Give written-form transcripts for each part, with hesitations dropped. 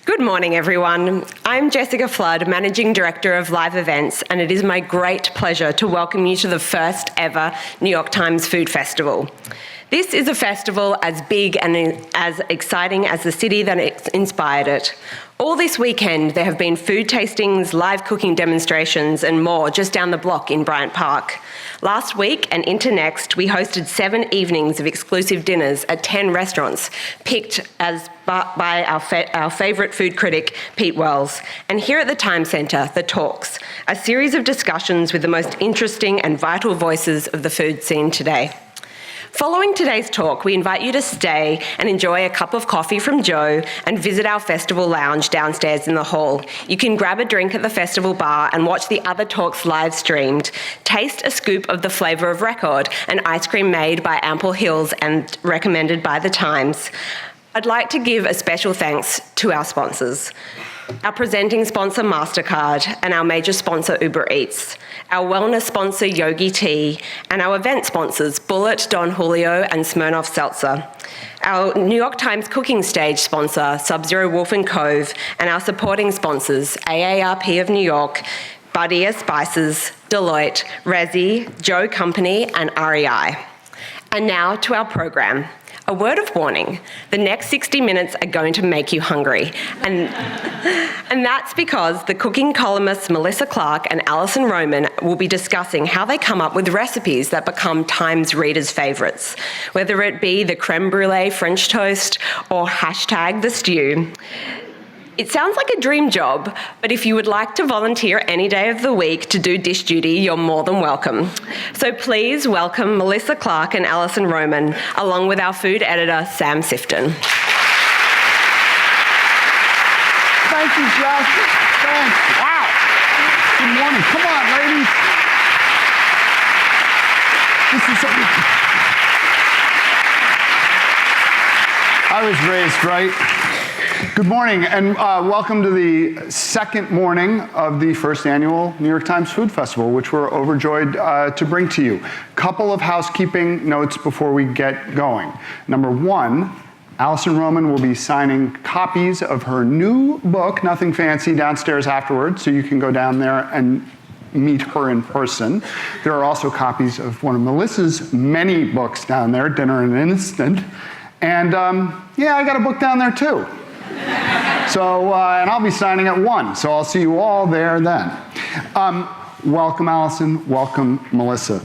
Good morning, everyone. I'm Jessica Flood, Managing Director of Live Events, and it is my great pleasure to welcome you to the first ever New York Times Food Festival. This is a festival as big and as exciting as the city that inspired it. All this weekend, there have been food tastings, live cooking demonstrations, and more just down the block in Bryant Park. Last week and into next, we hosted 7 evenings of exclusive dinners at 10 restaurants, picked as by our favourite food critic, Pete Wells. And here at the TimesCenter, The Talks, a series of discussions with the most interesting and vital voices of the food scene today. Following today's talk, we invite you to stay and enjoy a cup of coffee from Joe and visit our festival lounge downstairs in the hall. You can grab a drink at the festival bar and watch the other talks live streamed. Taste a scoop of the flavour of record, an ice cream made by Ample Hills and recommended by The Times. I'd like to give a special thanks to our sponsors. Our presenting sponsor, MasterCard, and our major sponsor, Uber Eats, our wellness sponsor, Yogi Tea, and our event sponsors, Bullet, Don Julio, and Smirnoff Seltzer, our New York Times Cooking stage sponsor, Sub-Zero Wolf & Cove, and our supporting sponsors, AARP of New York, Badia Spices, Deloitte, Resi, Joe Company, and REI. And now to our program. A word of warning, the next 60 minutes are going to make you hungry. And that's because the cooking columnists Melissa Clark and Alison Roman will be discussing how they come up with recipes that become Times readers' favourites, whether it be the creme brulee French toast or hashtag the stew. It sounds like a dream job, but if you would like to volunteer any day of the week to do dish duty, you're more than welcome. So please welcome Melissa Clark and Alison Roman, along with our food editor, Sam Sifton. Thank you, Jess. Thanks. Wow. Good morning. Come on, ladies. This is something. I was raised right. Good morning, and welcome to the second morning of the first annual New York Times Food Festival, which we're overjoyed to bring to you. Couple of housekeeping notes before we get going. Number one, Alison Roman will be signing copies of her new book, Nothing Fancy, downstairs afterwards, so you can go down there and meet her in person. There are also copies of one of Melissa's many books down there, Dinner in an Instant. And yeah, I got a book down there too. So, and I'll be signing at 1, so I'll see you all there then. Welcome, Alison. Welcome, Melissa.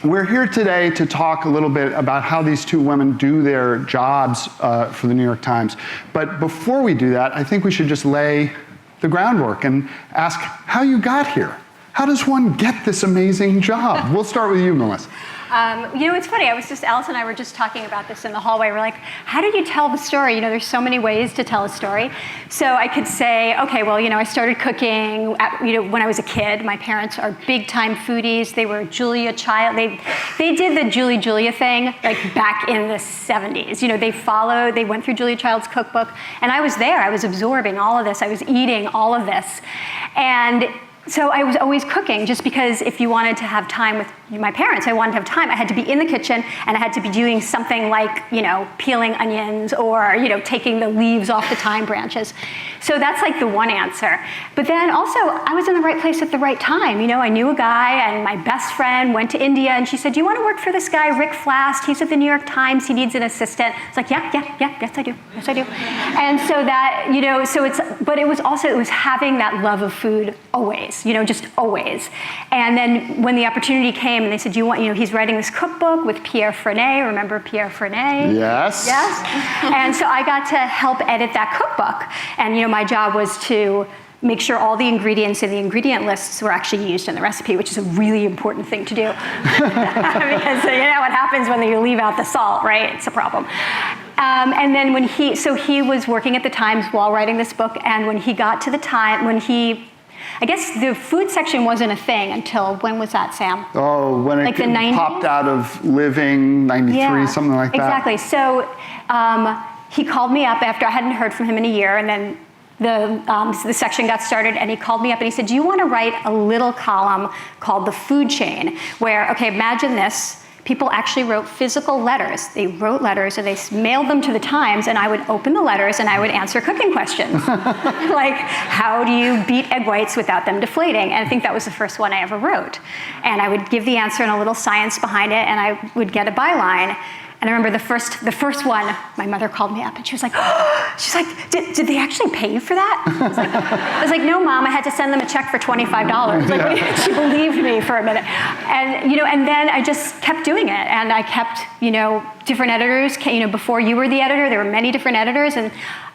We're here today to talk a little bit about how these two women do their jobs for the New York Times. But before we do that, I think we should just lay the groundwork and ask how you got here. How does one get this amazing job? We'll start with you, Melissa. You know, it's funny, Alice and I were just talking about this in the hallway. We're like, how do you tell the story? You know, there's so many ways to tell a story. So I could say, okay, well, you know, I started cooking when I was a kid. My parents are big time foodies. They were Julia Child. They did the Julia thing like back in the 70s. You know, they went through Julia Child's cookbook, and I was there. I was absorbing all of this. I was eating all of this. And so I was always cooking, just because if you wanted to have time with my parents, I wanted to have time. I had to be in the kitchen, and I had to be doing something like, you know, peeling onions or, you know, taking the leaves off the thyme branches. So that's like the one answer. But then also, I was in the right place at the right time. You know, I knew a guy, and my best friend went to India, and she said, do you want to work for this guy, Rick Flast? He's at the New York Times. He needs an assistant. It's like, yes, I do. Yes, I do. And so that, you know, but it was having that love of food always. You know, just always. And then when the opportunity came and they said, he's writing this cookbook with Pierre Frenet. Remember Pierre Frenet? Yes. Yes. And so I got to help edit that cookbook. And, you know, my job was to make sure all the ingredients in the ingredient lists were actually used in the recipe, which is a really important thing to do. Because you know what happens when you leave out the salt, right? It's a problem. And then he was working at the Times while writing this book, and when he got to the Times, I guess the food section wasn't a thing until, when was that, Sam? Oh, when like it popped out of Living, 93, yeah, something like that. Exactly. So he called me up after I hadn't heard from him in a year, and then the section got started, and he called me up and he said, do you want to write a little column called The Food Chain, where, okay, imagine this. people actually wrote physical letters. They wrote letters and they mailed them to the Times, and I would open the letters and I would answer cooking questions. Like, how do you beat egg whites without them deflating? And I think that was the first one I ever wrote. And I would give the answer and a little science behind it, and I would get a byline. And I remember the first one, my mother called me up and she was like, did they actually pay you for that? I was like, no, Mom, I had to send them a check for $25. Like, she believed me for a minute. And, and then I just kept doing it. And I kept, different editors, before you were the editor, there were many different editors. And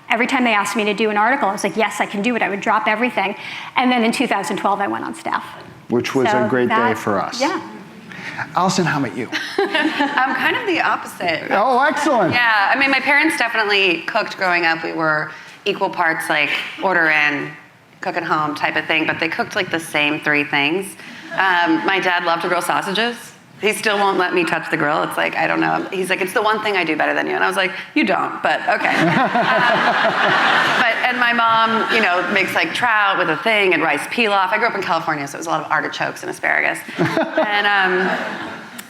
every time they asked me to do an article, I was like, yes, I can do it. I would drop everything. And then in 2012, I went on staff. Which was a great day for us. Yeah. Alison, how about you? I'm kind of the opposite. Oh, excellent. Yeah, I mean, my parents definitely cooked growing up. We were equal parts like order in, cook at home type of thing, but they cooked like the same 3 things. My dad loved to grill sausages. He still won't let me touch the grill. It's like, I don't know. He's like, it's the one thing I do better than you. And I was like, you don't, but okay. And my mom, makes like trout with a thing and rice pilaf. I grew up in California, so it was a lot of artichokes and asparagus.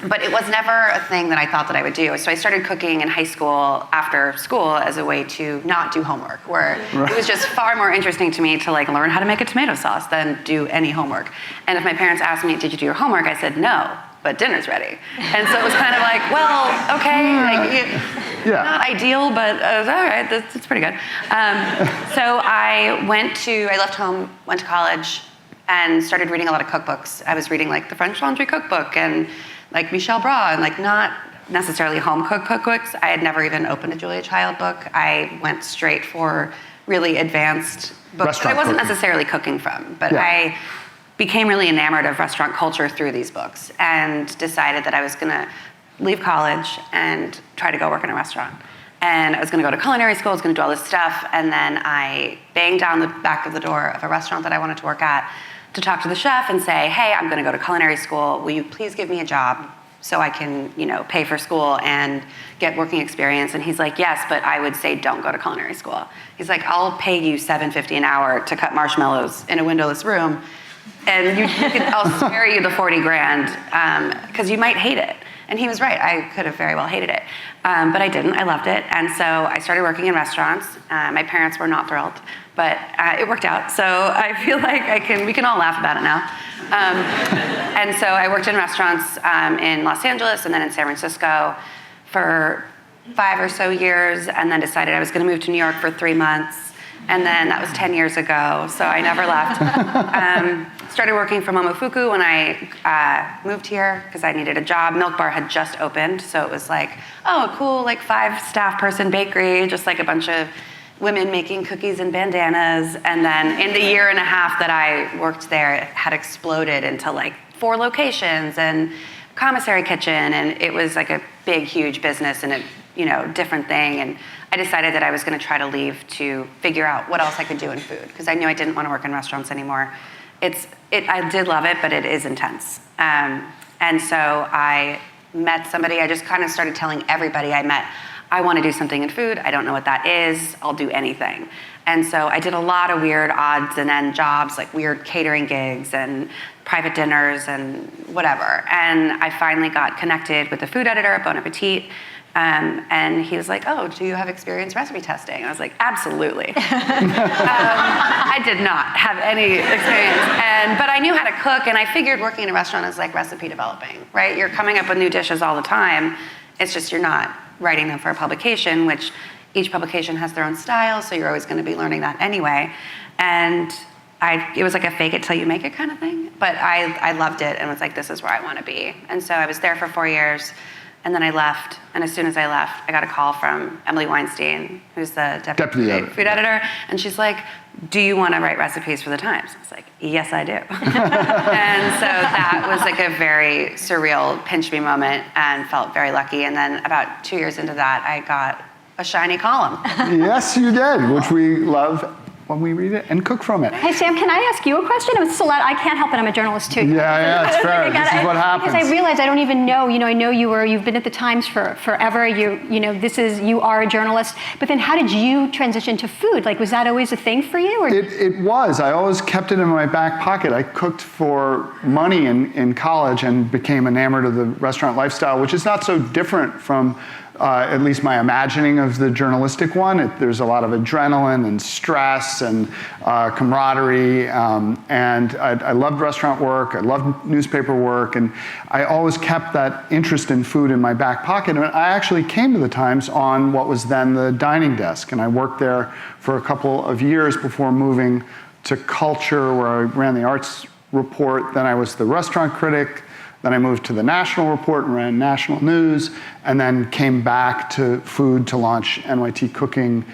But it was never a thing that I thought that I would do. So I started cooking in high school after school as a way to not do homework, where it was just far more interesting to me to like learn how to make a tomato sauce than do any homework. And if my parents asked me, did you do your homework? I said, no, but dinner's ready. And so it was kind of like, well, okay, not ideal, but all right, that's pretty good. So I left home, went to college, and started reading a lot of cookbooks. I was reading like the French Laundry Cookbook and like Michel Bras, and like not necessarily home-cooked cookbooks. I had never even opened a Julia Child book. I went straight for really advanced books that I wasn't necessarily cooking from, but I became really enamored of restaurant culture through these books and decided that I was gonna leave college and try to go work in a restaurant. And I was gonna go to culinary school, I was gonna do all this stuff, and then I banged down the back of the door of a restaurant that I wanted to work at to talk to the chef and say, hey, I'm gonna go to culinary school, will you please give me a job so I can, pay for school and get working experience? And he's like, yes, but I would say don't go to culinary school. He's like, I'll pay you $7.50 an hour to cut marshmallows in a windowless room, and I'll spare you the 40 grand, because you might hate it. And he was right, I could have very well hated it. But I didn't, I loved it. And so I started working in restaurants. My parents were not thrilled, but it worked out. So I feel like we can all laugh about it now. And so I worked in restaurants in Los Angeles and then in San Francisco for 5 or so years, and then decided I was gonna move to New York for 3 months. And then that was 10 years ago, so I never left. Started working for Momofuku when I moved here because I needed a job. Milk Bar had just opened, so it was like, oh, cool, like 5-staff person bakery, just like a bunch of women making cookies and bandanas. And then in the year and a half that I worked there, it had exploded into like 4 locations and commissary kitchen, and it was like a big, huge business and a different thing. And I decided that I was going to try to leave to figure out what else I could do in food, because I knew I didn't want to work in restaurants anymore. I did love it, but it is intense. And so I met somebody. I just kind of started telling everybody I met, I want to do something in food. I don't know what that is. I'll do anything. And so I did a lot of weird odds and end jobs, like weird catering gigs and private dinners and whatever. And I finally got connected with the food editor at Bon Appetit. And he was like, oh, do you have experience recipe testing? And I was like, absolutely. I did not have any experience, but I knew how to cook, and I figured working in a restaurant is like recipe developing, right? You're coming up with new dishes all the time. It's just you're not writing them for a publication, which each publication has their own style, so you're always going to be learning that anyway. And it was like a fake it till you make it kind of thing, but I loved it and was like, this is where I want to be. And so I was there for 4 years. And then I left, and as soon as I left, I got a call from Emily Weinstein, who's the deputy food editor, and she's like, do you want to write recipes for The Times? I was like, yes, I do. And so that was like a very surreal pinch-me moment and felt very lucky. And then about 2 years into that, I got a shiny column. Yes, you did, which we love when we read it and cook from it. Hey, Sam, can I ask you a question? It's a lot. I can't help it. I'm a journalist, too. Yeah, it's fair. This is what happens. Because I realized I don't even know. I know you've been at the Times for forever. You are a journalist. But then how did you transition to food? Like, was that always a thing for you? Or? It was. I always kept it in my back pocket. I cooked for money in college and became enamored of the restaurant lifestyle, which is not so different from at least my imagining of the journalistic one. There's a lot of adrenaline and stress and camaraderie, and I loved restaurant work, I loved newspaper work, and I always kept that interest in food in my back pocket. And I actually came to the Times on what was then the dining desk, and I worked there for a couple of years before moving to culture, where I ran the arts report. Then I was the restaurant critic. Then I moved to the national report and ran national news, and then came back to food to launch NYT Cooking.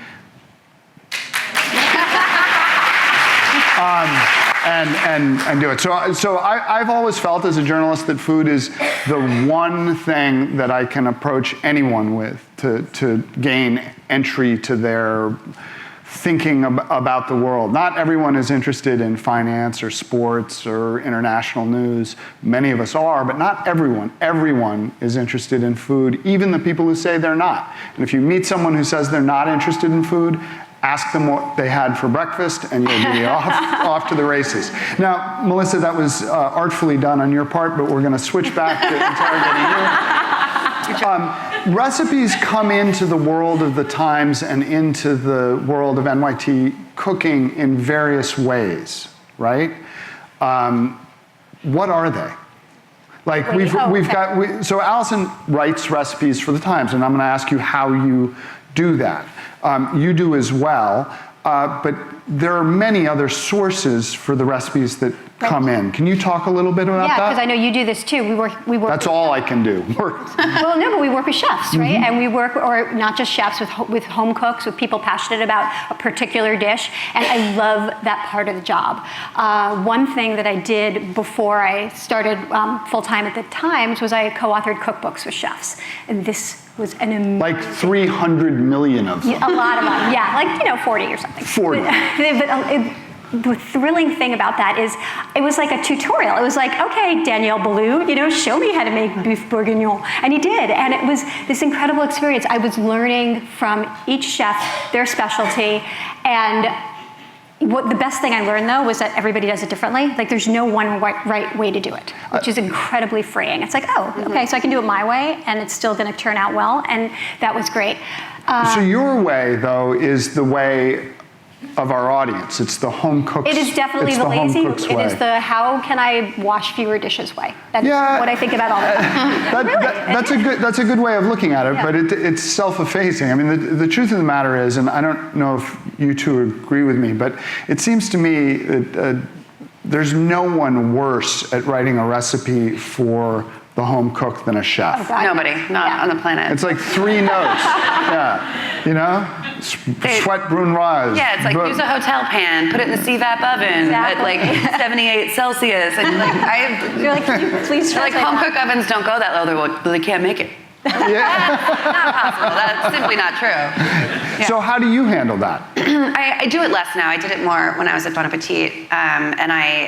And do it. So I've always felt as a journalist that food is the one thing that I can approach anyone with to gain entry to their thinking about the world. Not everyone is interested in finance or sports or international news. Many of us are, but not everyone. Everyone is interested in food, even the people who say they're not. And if you meet someone who says they're not interested in food, ask them what they had for breakfast, and you'll be off to the races. Now, Melissa, that was artfully done on your part, but we're going to switch back to interrogating you. Recipes come into the world of the Times and into the world of NYT Cooking in various ways, right? What are they? Like so Alison writes recipes for the Times, and I'm going to ask you how you do that. You do as well, but there are many other sources for the recipes that come in. Can you talk a little bit about that? Yeah, because I know you do this too. We work. That's all I can do. Well, no, but we work with chefs, right? And we work, or not just chefs, with home cooks, with people passionate about a particular dish. And I love that part of the job. One thing that I did before I started full-time at the Times was I co-authored cookbooks with chefs. And this was an amazing... Like 300 million of them. A lot of them, yeah. Like, 40 or something. 40. But the thrilling thing about that is it was like a tutorial. It was like, okay, Danielle Ballou, show me how to make beef bourguignon. And he did. And it was this incredible experience. I was learning from each chef their specialty. And the best thing I learned, though, was that everybody does it differently. Like, there's no one right way to do it, which is incredibly freeing. It's like, okay, so I can do it my way, and it's still going to turn out well. And that was great. So your way, though, is the way of our audience. It's the home cook's. It is definitely the lazy. It is the how can I wash fewer dishes way. That's what I think about all the time. That's a good way of looking at it, but it's self-effacing. I mean, the truth of the matter is, and I don't know if you two agree with me, but it seems to me that there's no one worse at writing a recipe for the home cook than a chef. Oh, God. Nobody, not on the planet. It's like 3 notes. Sweat brunoise. Yeah, it's like use a hotel pan, put it in the CVAP oven at like 78 Celsius. And You're like, can you please like home cook ovens don't go that low. They can't make it. Not possible. That's simply not true. Yeah. So how do you handle that? I do it less now. I did it more when I was at Bon Appetit, and I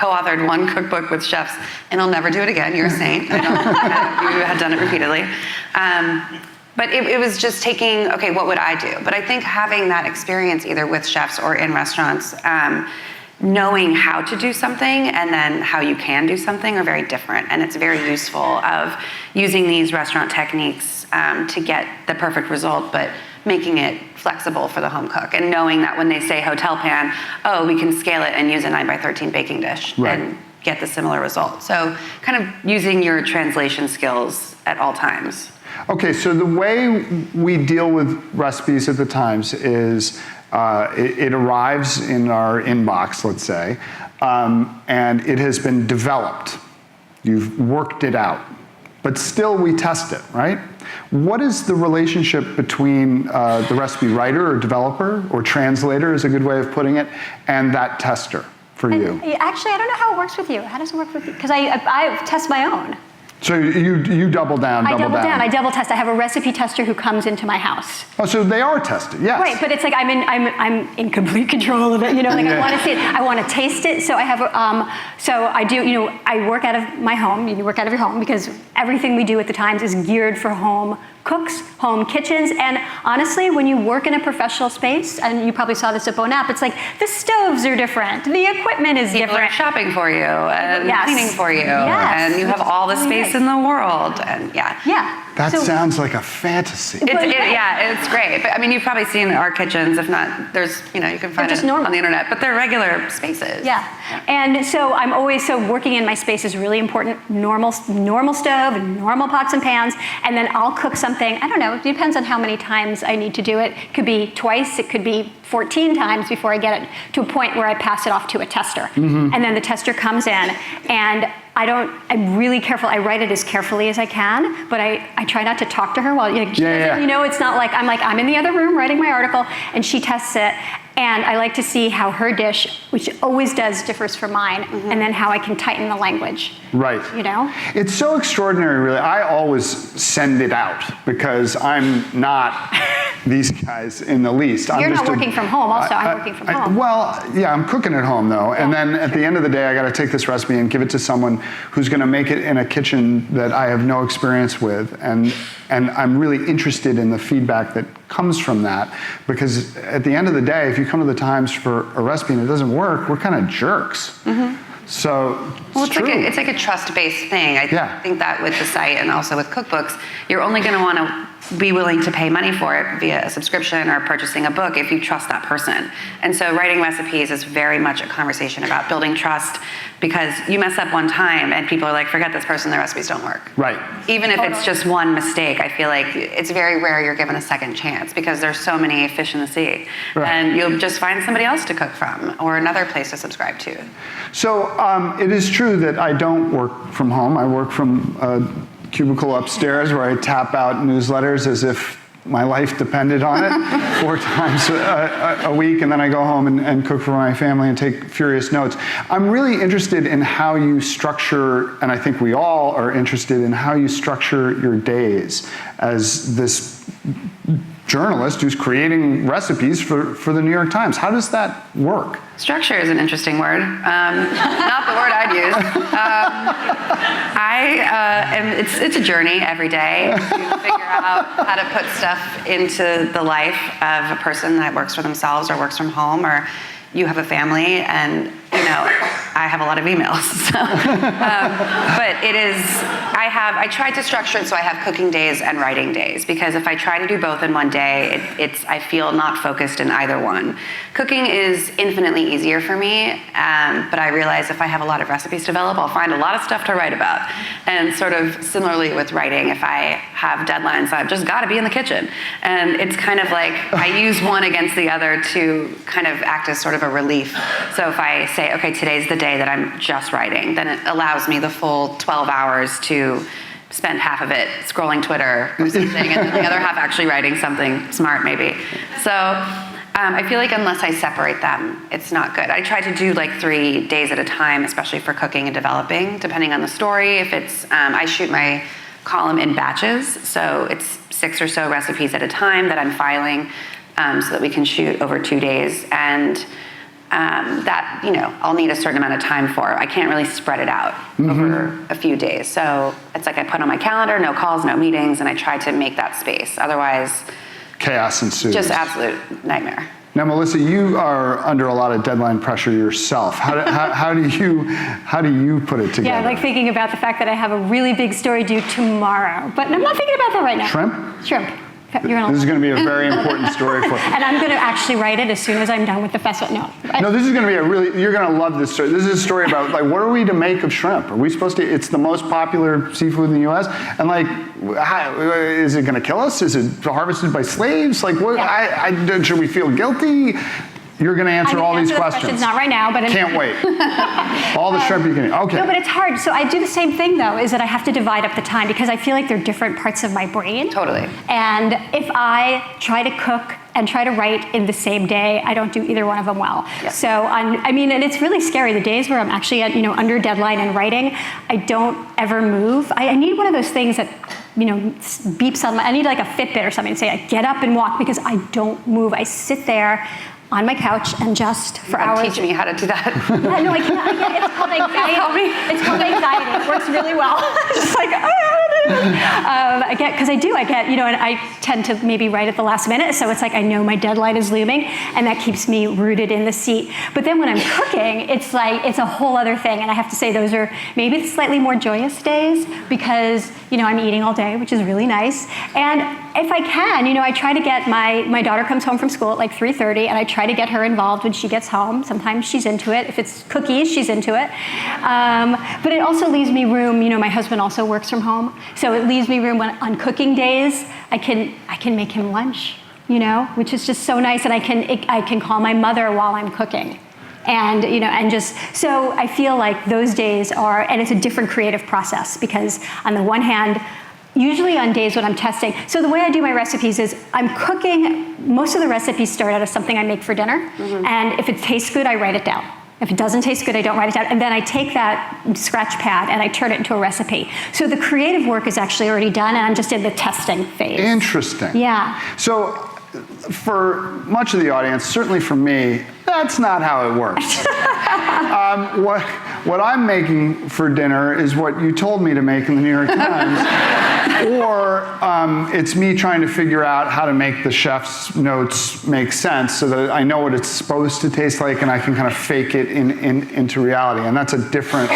co-authored one cookbook with chefs, and I'll never do it again. You're a saint. You had done it repeatedly. But it was just taking, okay, what would I do? But I think having that experience either with chefs or in restaurants, knowing how to do something and then how you can do something are very different. And it's very useful of using these restaurant techniques to get the perfect result, but making it flexible for the home cook. And knowing that when they say hotel pan, we can scale it and use a 9x13 baking dish and get the similar result. So kind of using your translation skills at all times. Okay, so the way we deal with recipes at the Times is it arrives in our inbox, let's say, and it has been developed. You've worked it out, but still we test it, right? What is the relationship between the recipe writer or developer or translator is a good way of putting it, and that tester for you? Actually, I don't know how it works with you. How does it work with you? Because I test my own. So you double down. I double down. I double test. I have a recipe tester who comes into my house. Oh, so they are tested, yes. Right, but it's like I'm in complete control of it. You know, like I want to see it. I want to taste it. So I have, so I do. You know, I work out of my home. You work out of your home because everything we do at the Times is geared for home cooks, home kitchens, and honestly, when you work in a professional space, and you probably saw this at Bonap, it's like the stoves are different, the equipment is People different. are shopping for you and Yes. cleaning for you, Yes. and you have all the space Nice. in the world, and yeah. Yeah. That So- sounds like a fantasy. Yeah, it's great. But I mean, you've probably seen our kitchens. If not, there's, you know, you can find They're just it normal. on the internet. But they're regular spaces. Yeah, and so I'm always, so working in my space is really important. Normal stove, normal pots and pans, and then I'll cook something, I don't know, it depends on how many times I need to do it. It could be twice, it could be 14 times before I get it to a point where I pass it off to a tester. And then the tester comes in, and I'm really careful. I write it as carefully as I can, but I try not to talk to her while, you know, it's not like I'm in the other room writing my article, and she tests it. And I like to see how her dish, which always does, differs from mine, and then how I can tighten the language. Right. You know? It's so extraordinary, really. I always send it out because I'm not these guys in the least. You're not working from home also. I'm working from home. Well, yeah, I'm cooking at home though. And then at the end of the day, I got to take this recipe and give it to someone who's going to make it in a kitchen that I have no experience with. And I'm really interested in the feedback that comes from that, because at the end of the day, if you come to the Times for a recipe and it doesn't work, we're kind of jerks. So Well, it's true. it's like a trust-based thing. I think that with the site and also with cookbooks, you're only going to want to be willing to pay money for it via a subscription or purchasing a book if you trust that person. And so writing recipes is very much a conversation about building trust, because you mess up one time and people are like, forget this person, their recipes don't work. Right. Even if it's just one mistake, I feel like it's very rare you're given a second chance, because there's so many fish in the sea. Right. And you'll just find somebody else to cook from or another place to subscribe to. So it is true that I don't work from home. I work from a cubicle upstairs where I tap out newsletters as if my life depended on it 4 times a week, and then I go home and cook for my family and take furious notes. I'm really interested in how you structure, and I think we all are interested in how you structure your days as this journalist who's creating recipes for the New York Times. How does that work? Structure is an interesting word. Not the word I'd use. It's a journey every day to figure out how to put stuff into the life of a person that works for themselves or works from home, or you have a family, and I have a lot of emails. So, but it is, I tried to structure it so I have cooking days and writing days, because if I try to do both in one day, I feel not focused in either one. Cooking is infinitely easier for me, but I realize if I have a lot of recipes to develop, I'll find a lot of stuff to write about. And sort of similarly with writing, if I have deadlines, I've just got to be in the kitchen. And it's kind of like I use one against the other to kind of act as sort of a relief. So if I say, okay, today's the day that I'm just writing, then it allows me the full 12 hours to spend half of it scrolling Twitter or something, and then the other half actually writing something smart, maybe. So I feel like unless I separate them, it's not good. I try to do like 3 days at a time, especially for cooking and developing, depending on the story. If it's, I shoot my column in batches, so it's 6 or so recipes at a time that I'm filing, so that we can shoot over 2 days. And that, I'll need a certain amount of time for. I can't really spread it out over a few days. So it's like I put on my calendar, no calls, no meetings, and I try to make that space. Otherwise, chaos ensues. Just absolute nightmare. Now, Melissa, you are under a lot of deadline pressure yourself. How do you put it together? Yeah, like thinking about the fact that I have a really big story due tomorrow, but I'm not thinking about that right now. Shrimp? This is going to be a very important story for you. And I'm going to actually write it as soon as I'm done with the festival. No, this is going to be you're going to love this story. This is a story about, like, what are we to make of shrimp? Are we supposed to, it's the most popular seafood in the U.S., and like, is it going to kill us? Is it harvested by slaves? Like, what? Yeah. Should we feel guilty? You're going to answer all these questions. Not right now, but can't wait. All the shrimp you can eat. Okay. No, but it's hard. So I do the same thing though, is that I have to divide up the time, because I feel like they're different parts of my brain. Totally. And if I try to cook and try to write in the same day. I don't do either one of them well. Yep. So, and it's really scary. The days where I'm actually under deadline and writing, I don't ever move. I need one of those things that, beeps on I need like a Fitbit or something to say, get up and walk, because I don't move. I sit there on my couch and just for hours. Teach me how to do that. Yeah, no, I can't. It's called anxiety. It's called anxiety. It works really well. Just like, because I get, and I tend to maybe write at the last minute, so it's like I know my deadline is looming, and that keeps me rooted in the seat. But then when I'm cooking, it's a whole other thing, and I have to say those are maybe the slightly more joyous days, because, I'm eating all day, which is really nice. And if I can, I try to get my daughter comes home from school at like 3:30, and I try to get her involved when she gets home. Sometimes she's into it. If it's cookies, she's into it. But it also leaves me room. My husband also works from home, so it leaves me room on cooking days. I can make him lunch, which is just so nice, and I can call my mother while I'm cooking. And, and just, so I feel like those days and it's a different creative process, because on the one hand, usually on days when I'm testing, so the way I do my recipes is I'm cooking, most of the recipes start out as something I make for dinner, and if it tastes good, I write it down. If it doesn't taste good, I don't write it down, and then I take that scratch pad and I turn it into a recipe. So the creative work is actually already done, and I'm just in the testing phase. Interesting. Yeah. So for much of the audience, certainly for me, that's not how it works. What I'm making for dinner is what you told me to make in the New York Times, or it's me trying to figure out how to make the chef's notes make sense so that I know what it's supposed to taste like, and I can kind of fake it into reality. And that's a different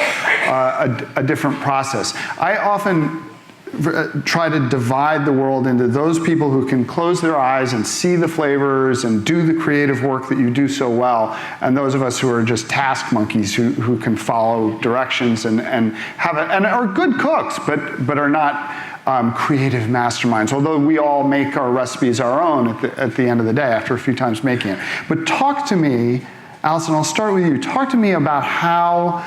process. I often try to divide the world into those people who can close their eyes and see the flavors and do the creative work that you do so well, and those of us who are just task monkeys who can follow directions and are good cooks, but are not creative masterminds, although we all make our recipes our own at the end of the day after a few times making it. But talk to me, Alison, I'll start with you. Talk to me about how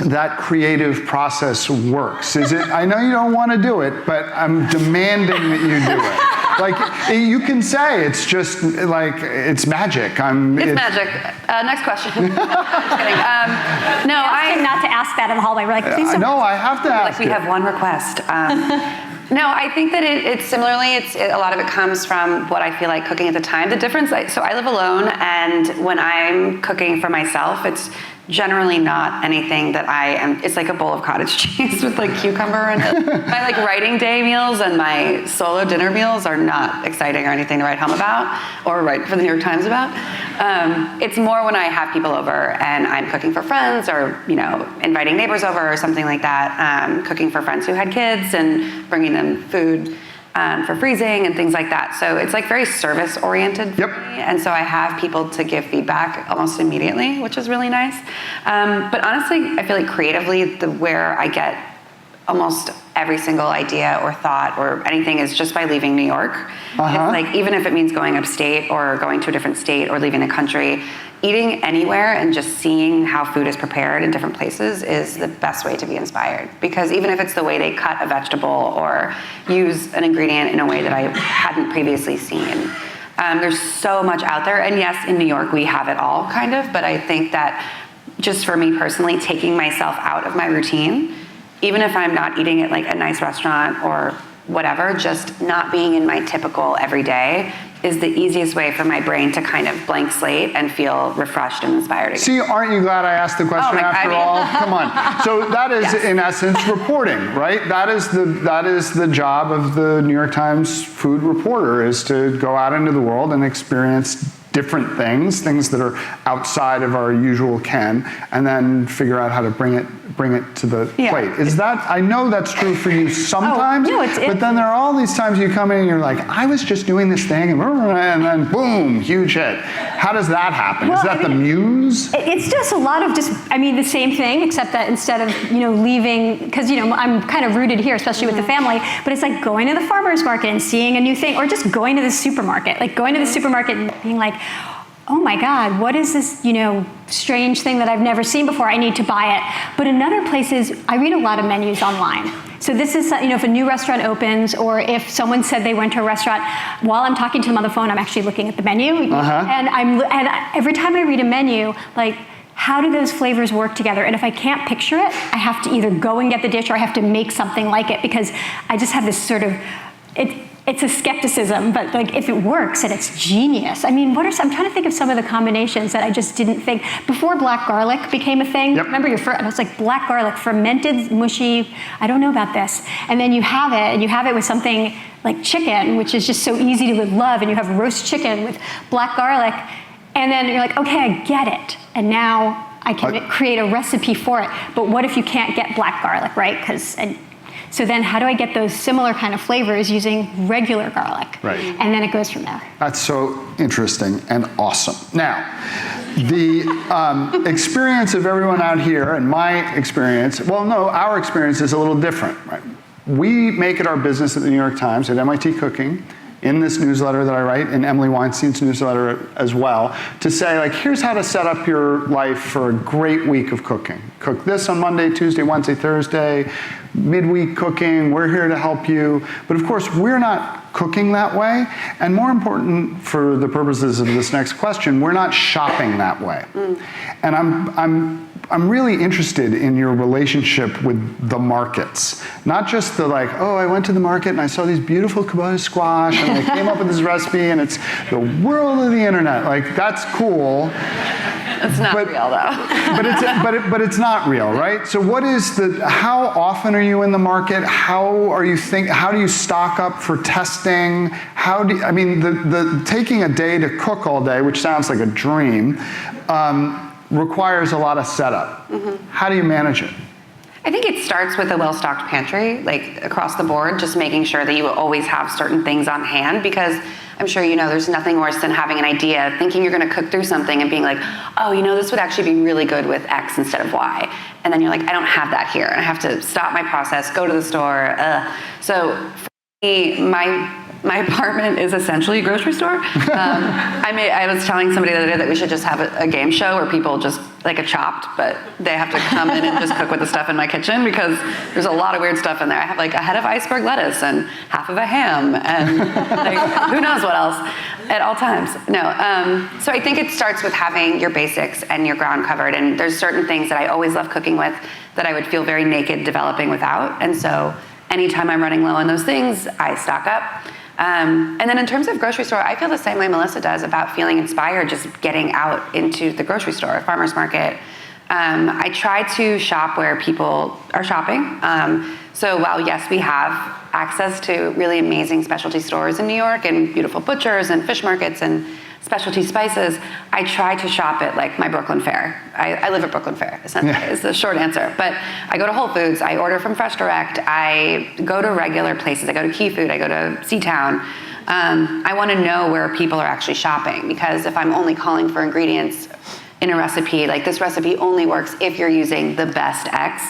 that creative process works. I know you don't want to do it, but I'm demanding that you do it. Like, you can say it's just like, it's magic. It's magic. Next question. Just kidding. No, I not to ask that in the hallway. We're like, please don't. No, I have to ask. We have one request. No, I think that it's similarly, a lot of it comes from what I feel like cooking at the time. The difference, so I live alone, and when I'm cooking for myself, it's generally not anything that it's like a bowl of cottage cheese with like cucumber and my like writing day meals and my solo dinner meals are not exciting or anything to write home about or write for the New York Times about. It's more when I have people over and I'm cooking for friends or, inviting neighbors over or something like that, cooking for friends who had kids and bringing them food for freezing and things like that. So it's like very service oriented for me. And so I have people to give feedback almost immediately, which is really nice. But honestly, I feel like creatively, where I get almost every single idea or thought or anything is just by leaving New York. It's like, even if it means going upstate or going to a different state or leaving the country, eating anywhere and just seeing how food is prepared in different places is the best way to be inspired. Because even if it's the way they cut a vegetable or use an ingredient in a way that I hadn't previously seen, there's so much out there. And yes, in New York, we have it all kind of, but I think that just for me personally, taking myself out of my routine, even if I'm not eating at like a nice restaurant or whatever, just not being in my typical everyday is the easiest way for my brain to kind of blank slate and feel refreshed and inspired again. See, aren't you glad I asked the question after all? Come on. So that is, in essence, reporting, right? That is the job of the New York Times food reporter, is to go out into the world and experience different things that are outside of our usual ken, and then figure out how to bring it to the plate. Is that, I know that's true for you sometimes, but then there are all these times you come in and you're like, I was just doing this thing, and then boom, huge hit. How does that happen? Is that the muse? It's just a lot of the same thing, except that instead of, leaving, because, I'm kind of rooted here, especially with the family, but it's like going to the farmer's market and seeing a new thing, or just going to the supermarket. Like going to the supermarket and being like, oh my God, what is this, strange thing that I've never seen before? I need to buy it. But in other places, I read a lot of menus online. So this is, if a new restaurant opens, or if someone said they went to a restaurant, while I'm talking to them on the phone, I'm actually looking at the menu. And every time I read a menu, like, how do those flavors work together? And if I can't picture it, I have to either go and get the dish, or I have to make something like it, because I just have this sort of, it's a skepticism, but like, if it works and it's genius. I mean, I'm trying to think of some of the combinations that I just didn't think. Before black garlic became a thing, remember and I was like, black garlic, fermented, mushy, I don't know about this. And then you have it, and you have it with something like chicken, which is just so easy to love, and you have roast chicken with black garlic, and then you're like, okay, I get it. And now I can create a recipe for it. But what if you can't get black garlic, right? So then how do I get those similar kind of flavors using regular garlic? Right. And then it goes from there. That's so interesting and awesome. Now, the experience of everyone out here, and my experience, our experience is a little different, right? We make it our business at the New York Times, at NYT Cooking, in this newsletter that I write, in Emily Weinstein's newsletter as well, to say, like, here's how to set up your life for a great week of cooking. Cook this on Monday, Tuesday, Wednesday, Thursday, midweek cooking, we're here to help you. But of course, we're not cooking that way. And more important for the purposes of this next question, we're not shopping that way. And I'm really interested in your relationship with the markets. Not just the like, oh, I went to the market and I saw these beautiful Kubota squash and I came up with this recipe and it's the world of the internet. Like, that's cool. It's not real, though. But it's not real, right? So how often are you in the market? How do you stock up for testing? The taking a day to cook all day, which sounds like a dream, requires a lot of setup. How do you manage it? I think it starts with a well-stocked pantry, like across the board, just making sure that you always have certain things on hand, because I'm sure you know there's nothing worse than having an idea, thinking you're gonna cook through something and being like, oh, this would actually be really good with X instead of Y. And then you're like, I don't have that here. And I have to stop my process, go to the store. So for me, my apartment is essentially a grocery store. I was telling somebody the other day that we should just have a game show where people just, like a Chopped, but they have to come in and just cook with the stuff in my kitchen, because there's a lot of weird stuff in there. I have like a head of iceberg lettuce and half of a ham and like, who knows what else at all times. So I think it starts with having your basics and your ground covered. And there's certain things that I always love cooking with that I would feel very naked developing without. And so anytime I'm running low on those things, I stock up. And then in terms of grocery store, I feel the same way Melissa does about feeling inspired just getting out into the grocery store, farmer's market. I try to shop where people are shopping. So while, yes, we have access to really amazing specialty stores in New York and beautiful butchers and fish markets and specialty spices, I try to shop at like my Brooklyn Fare. I live at Brooklyn Fare, essentially, is the short answer. But I go to Whole Foods, I order from Fresh Direct, I go to regular places, I go to Key Food, I go to Seatown. I want to know where people are actually shopping, because if I'm only calling for ingredients in a recipe, like this recipe only works if you're using the best X,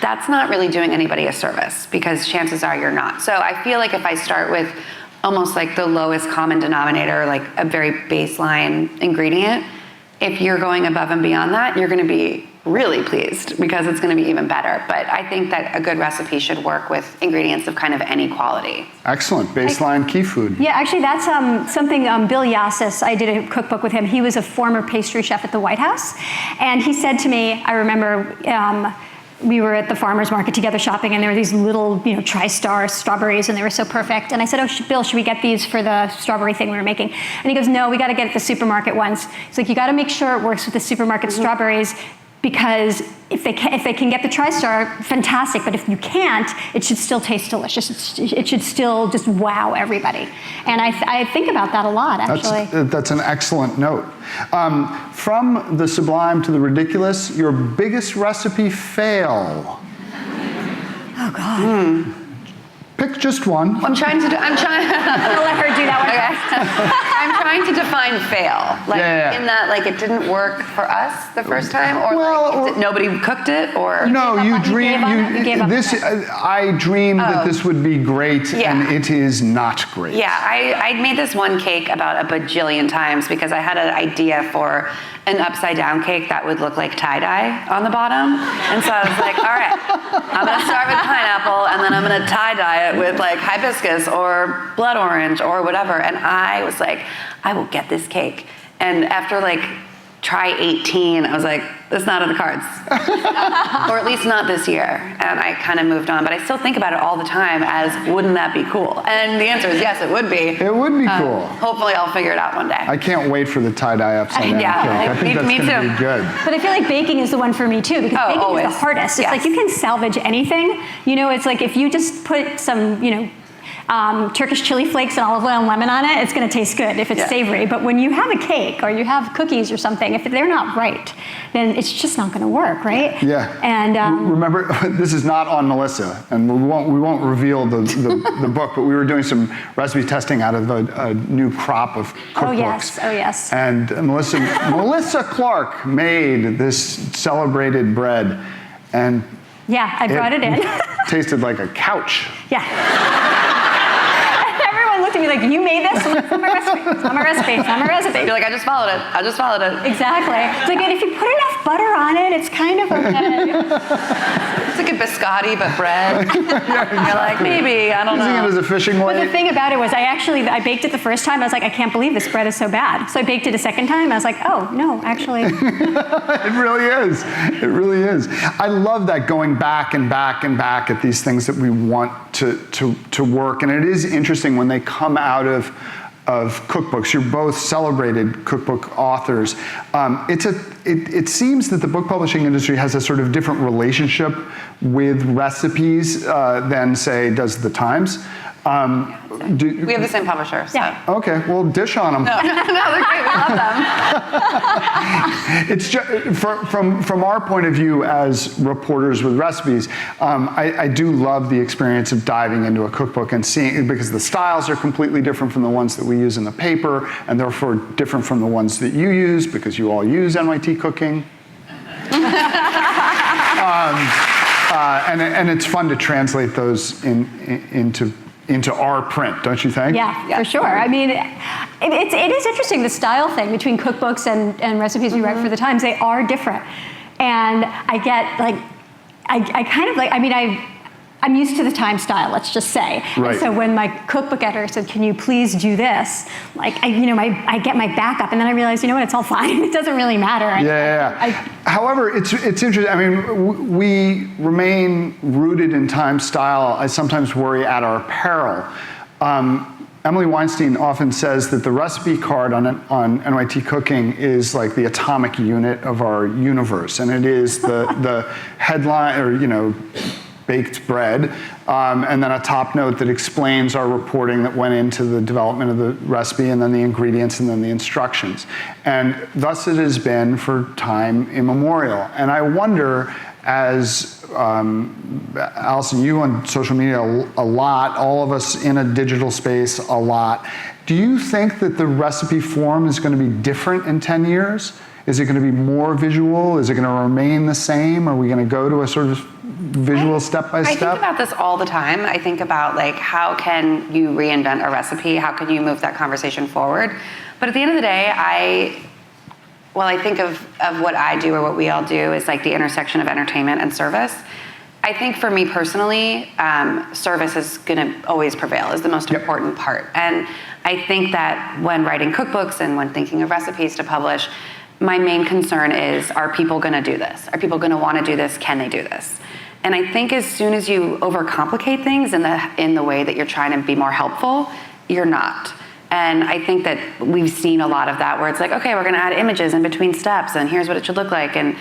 that's not really doing anybody a service, because chances are you're not. So I feel like if I start with almost like the lowest common denominator, like a very baseline ingredient, if you're going above and beyond that, you're going to be really pleased, because it's going to be even better. But I think that a good recipe should work with ingredients of kind of any quality. Excellent. Baseline key food. Yeah, actually that's something Bill Yassis, I did a cookbook with him. He was a former pastry chef at the White House. And he said to me, I remember, we were at the farmer's market together shopping, and there were these little, TriStar strawberries, and they were so perfect. And I said, oh, Bill, should we get these for the strawberry thing we were making? And he goes, no, we got to get it the supermarket ones. He's like, you got to make sure it works with the supermarket strawberries, because if they can get the TriStar, fantastic. But if you can't, it should still taste delicious. It should still just wow everybody. And I think about that a lot, actually. That's an excellent note. From the sublime to the ridiculous, your biggest recipe fail. Oh, God. Pick just one. I'm trying. I'm going to let her do that one. Okay. I'm trying to define fail. Like in that, like it didn't work for us the first time, or like nobody cooked it, or no, you dream. I dreamed that this would be great, and it is not great. Yeah, I made this one cake about a bajillion times because I had an idea for an upside down cake that would look like tie-dye on the bottom. And so I was like, all right, I'm gonna start with pineapple and then I'm gonna tie-dye it with like hibiscus or blood orange or whatever. And I was like, I will get this cake. And after like try 18, I was like, it's not in the cards. Or at least not this year. And I kind of moved on, but I still think about it all the time as, wouldn't that be cool? And the answer is yes, it would be. It would be cool. Hopefully I'll figure it out one day. I can't wait for the tie-dye upside down cake. I think that's going to be good. But I feel like baking is the one for me too, because baking is the hardest. It's like you can salvage anything. You know, it's like if you just put some, Turkish chili flakes and olive oil and lemon on it, it's going to taste good if it's savory. But when you have a cake or you have cookies or something, if they're not right, then it's just not going to work, right? Yeah. And remember, this is not on Melissa, and we won't reveal the book, but we were doing some recipe testing out of a new crop of cookbooks. Oh yes. And Melissa Clark made this celebrated bread, and yeah, I brought it in. Tasted like a couch. Yeah. Looked at me like, you made this? It's on my recipe. It's on my recipe. It's on my recipe. You're like, I just followed it. Exactly. It's like, and if you put enough butter on it, it's kind of okay. It's like a biscotti, but bread. You're like, maybe, I don't know. Using it as a fishing weight. But the thing about it was, I baked it the first time. I was like, I can't believe this bread is so bad. So I baked it a second time. I was like, oh, no, actually. It really is. It really is. I love that, going back and back and back at these things that we want to work. And it is interesting when they come out of cookbooks. You're both celebrated cookbook authors. It seems that the book publishing industry has a sort of different relationship with recipes than, say, does the Times. We have the same publisher. So. Yeah. Okay, well, dish on them. No, they're great. We love them. It's just, from our point of view as reporters with recipes, I do love the experience of diving into a cookbook and seeing, because the styles are completely different from the ones that we use in the paper, and therefore different from the ones that you use, because you all use NYT Cooking. And it's fun to translate those into our print, don't you think? Yeah, for sure. I mean, it is interesting, the style thing between cookbooks and recipes we write for the Times. They are different. And I get like, I kind of like, I mean, I'm used to the Times style, let's just say. Right. And so when my cookbook editor said, can you please do this? Like, I get my back up, and then I realize, you know what, it's all fine. It doesn't really matter. However, it's interesting. I mean, we remain rooted in Times style. I sometimes worry at our peril. Emily Weinstein often says that the recipe card on NYT Cooking is like the atomic unit of our universe, and it is the headline, or baked bread, and then a top note that explains our reporting that went into the development of the recipe, and then the ingredients, and then the instructions. And thus it has been for time immemorial. And I wonder, as Alison, you on social media a lot, all of us in a digital space a lot, do you think that the recipe form is going to be different in 10 years? Is it going to be more visual? Is it going to remain the same? Are we going to go to a sort of visual step-by-step? I think about this all the time. I think about, like, how can you reinvent a recipe? How can you move that conversation forward? But at the end of the day, I think of what I do, or what we all do, is like the intersection of entertainment and service. I think for me personally, service is going to always prevail, is the most important part. And I think that when writing cookbooks and when thinking of recipes to publish, my main concern is, are people going to do this? Are people going to want to do this? Can they do this? And I think as soon as you overcomplicate things in the way that you're trying to be more helpful, you're not. And I think that we've seen a lot of that, where it's like, okay, we're going to add images in between steps, and here's what it should look like. And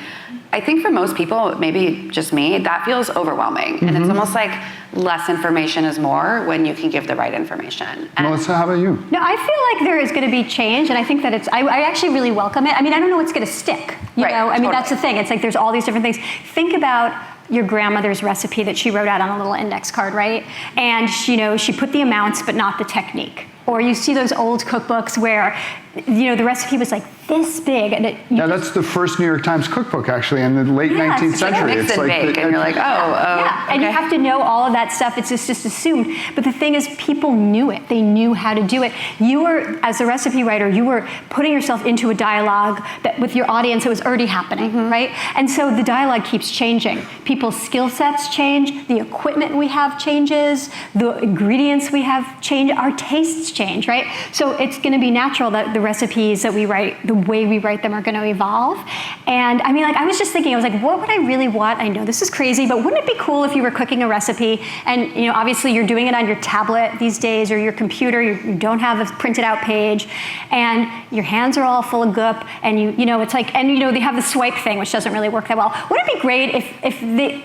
I think for most people, maybe just me, that feels overwhelming. Mm-hmm. And it's almost like less information is more when you can give the right information. And Melissa, how about you? No, I feel like there is going to be change, and I think that I actually really welcome it. I mean, I don't know what's going to stick. You know, I mean, that's the thing. It's like there's all these different things. Think about your grandmother's recipe that she wrote out on a little index card, right? And she put the amounts, but not the technique. Or you see those old cookbooks where, the recipe was like this big, and that's the first New York Times cookbook, actually, in the late 19th century. Mix and bake, and you're like, and you have to know all of that stuff. It's just assumed. But the thing is, people knew it. They knew how to do it. You were, as a recipe writer, you were putting yourself into a dialogue that with your audience, it was already happening, right? And so the dialogue keeps changing. People's skill sets change. The equipment we have changes. The ingredients we have change. Our tastes change, right? So it's going to be natural that the recipes that we write, the way we write them, are going to evolve. And I mean, I was just thinking, I was like, what would I really want? I know this is crazy, but wouldn't it be cool if you were cooking a recipe and, obviously you're doing it on your tablet these days or your computer, you don't have a printed out page, and your hands are all full of goop, and it's like, and they have the swipe thing, which doesn't really work that well. Wouldn't it be great if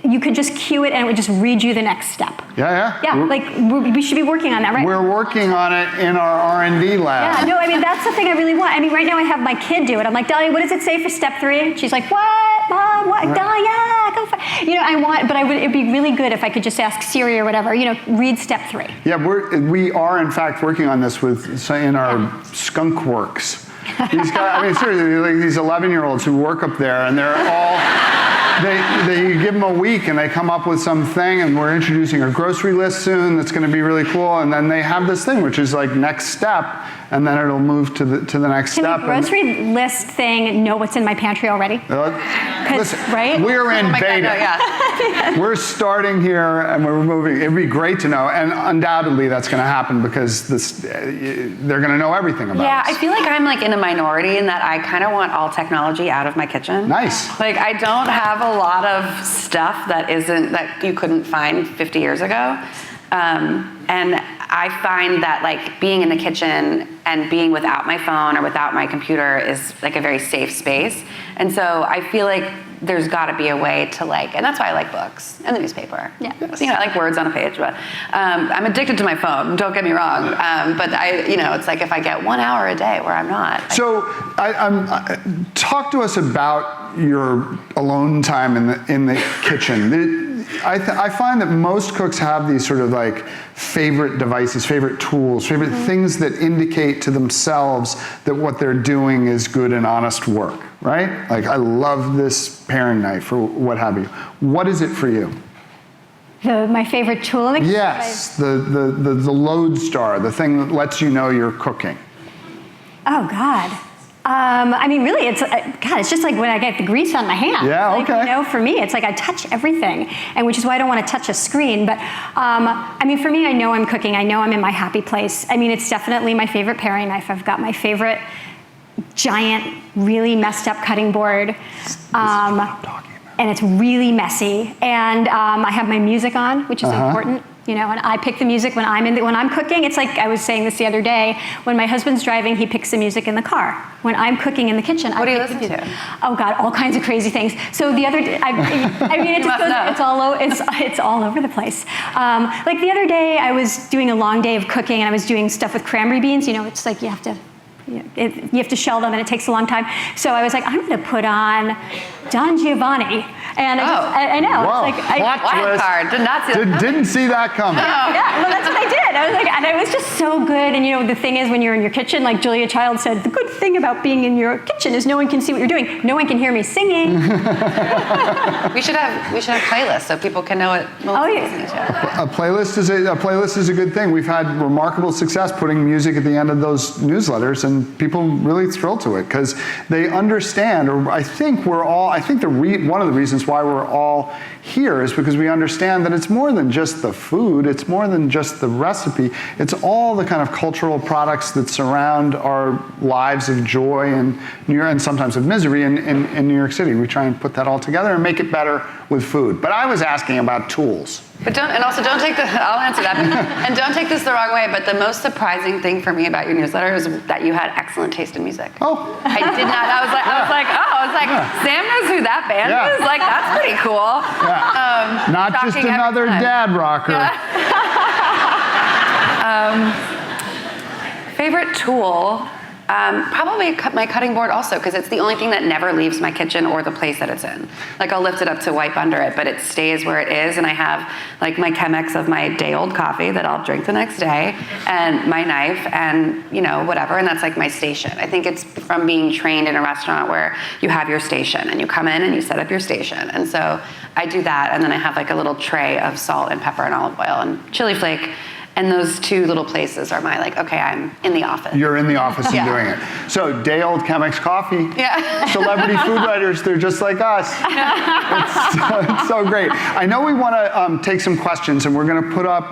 you could just cue it and it would just read you the next step? Yeah. We should be working on that, right? We're working on it in our R&D lab. Yeah, no, I mean, that's the thing I really want. I mean, right now I have my kid do it. I'm like, Dahlia, what does it say for step 3? She's like, what, Mom, what? Right. Dahlia, go for it. It'd be really good if I could just ask Siri or whatever, read step 3. Yeah, we are in fact working on this in our skunk works. These guys, I mean, seriously, like these 11-year-olds who work up there, and they're all, they give them a week and they come up with something, and we're introducing a grocery list soon that's going to be really cool, and then they have this thing which is like next step, and then it'll move to the next step. Can the grocery list thing know what's in my pantry already? Listen, right? We're in beta. God, no, We're starting here and we're moving. It'd be great to know, and undoubtedly that's going to happen because they're going to know everything about us. I feel like I'm like in a minority in that I kind of want all technology out of my kitchen. Nice. Like I don't have a lot of stuff that you couldn't find 50 years ago. And I find that like being in the kitchen and being without my phone or without my computer is like a very safe space. And so I feel like there's got to be a way to and that's why I like books and the newspaper. Yeah. Yes. I like words on a page, but I'm addicted to my phone. Don't get me wrong. But it's like if I get 1 hour a day where I'm not. So, talk to us about your alone time in the kitchen. I find that most cooks have these sort of like favorite devices, favorite tools, favorite things that indicate to themselves that what they're doing is good and honest work, right? Like, I love this paring knife or what have you. What is it for you? My favorite tool in the kitchen? Yes, the lodestar, the thing that lets you know you're cooking. Oh, God. I mean, really, it's just like when I get the grease on my hand. Yeah, okay. For me, it's like I touch everything, and which is why I don't want to touch a screen. But, I mean, for me, I know I'm cooking. I know I'm in my happy place. I mean, it's definitely my favorite paring knife. I've got my favorite giant, really messed up cutting board. This is what I'm talking about. And it's really messy. And I have my music on, which is important. And I pick the music when I'm cooking. It's like I was saying this the other day. When my husband's driving, he picks the music in the car. When I'm cooking in the kitchen, what do you listen to? Oh God, all kinds of crazy things. So the other day, I mean, it's all over the place. Like the other day, I was doing a long day of cooking, and I was doing stuff with cranberry beans. It's like you have to shell them, and it takes a long time. So I was like, I'm going to put on Don Giovanni. And I know. Whoa, it's like, wild card. Did not see that. Didn't see that coming. Yeah, well, that's what I did. I was like, and it was just so good. And the thing is, when you're in your kitchen, like Julia Child said, the good thing about being in your kitchen is no one can see what you're doing. No one can hear me singing. we should have playlists so people can know what Melissa's listening to. A playlist is a good thing. We've had remarkable success putting music at the end of those newsletters, and people really thrilled to it because they understand. Or I think one of the reasons why we're all here is because we understand that it's more than just the food, it's more than just the recipe, it's all the kind of cultural products that surround our lives of joy and sometimes of misery in New York City. We try and put that all together and make it better with food. But I was asking about tools. But I'll answer that. And don't take this the wrong way, but the most surprising thing for me about your newsletter is that you had excellent taste in music. Oh. I did not. I was like, Sam knows who that band is? Like, that's pretty cool. Yeah. Not just another dad rocker. Yeah. Favorite tool? Probably my cutting board also, because it's the only thing that never leaves my kitchen or the place that it's in. Like I'll lift it up to wipe under it, but it stays where it is, and I have like my Chemex of my day-old coffee that I'll drink the next day, and my knife, and whatever, and that's like my station. I think it's from being trained in a restaurant where you have your station, and you come in and you set up your station, and so I do that, and then I have like a little tray of salt and pepper and olive oil and chili flake. And those two little places are my okay, I'm in the office. You're in the office and doing it. So day-old Chemex coffee. Yeah. Celebrity food writers, they're just like us. It's so great. I know we want to take some questions, and we're going to put up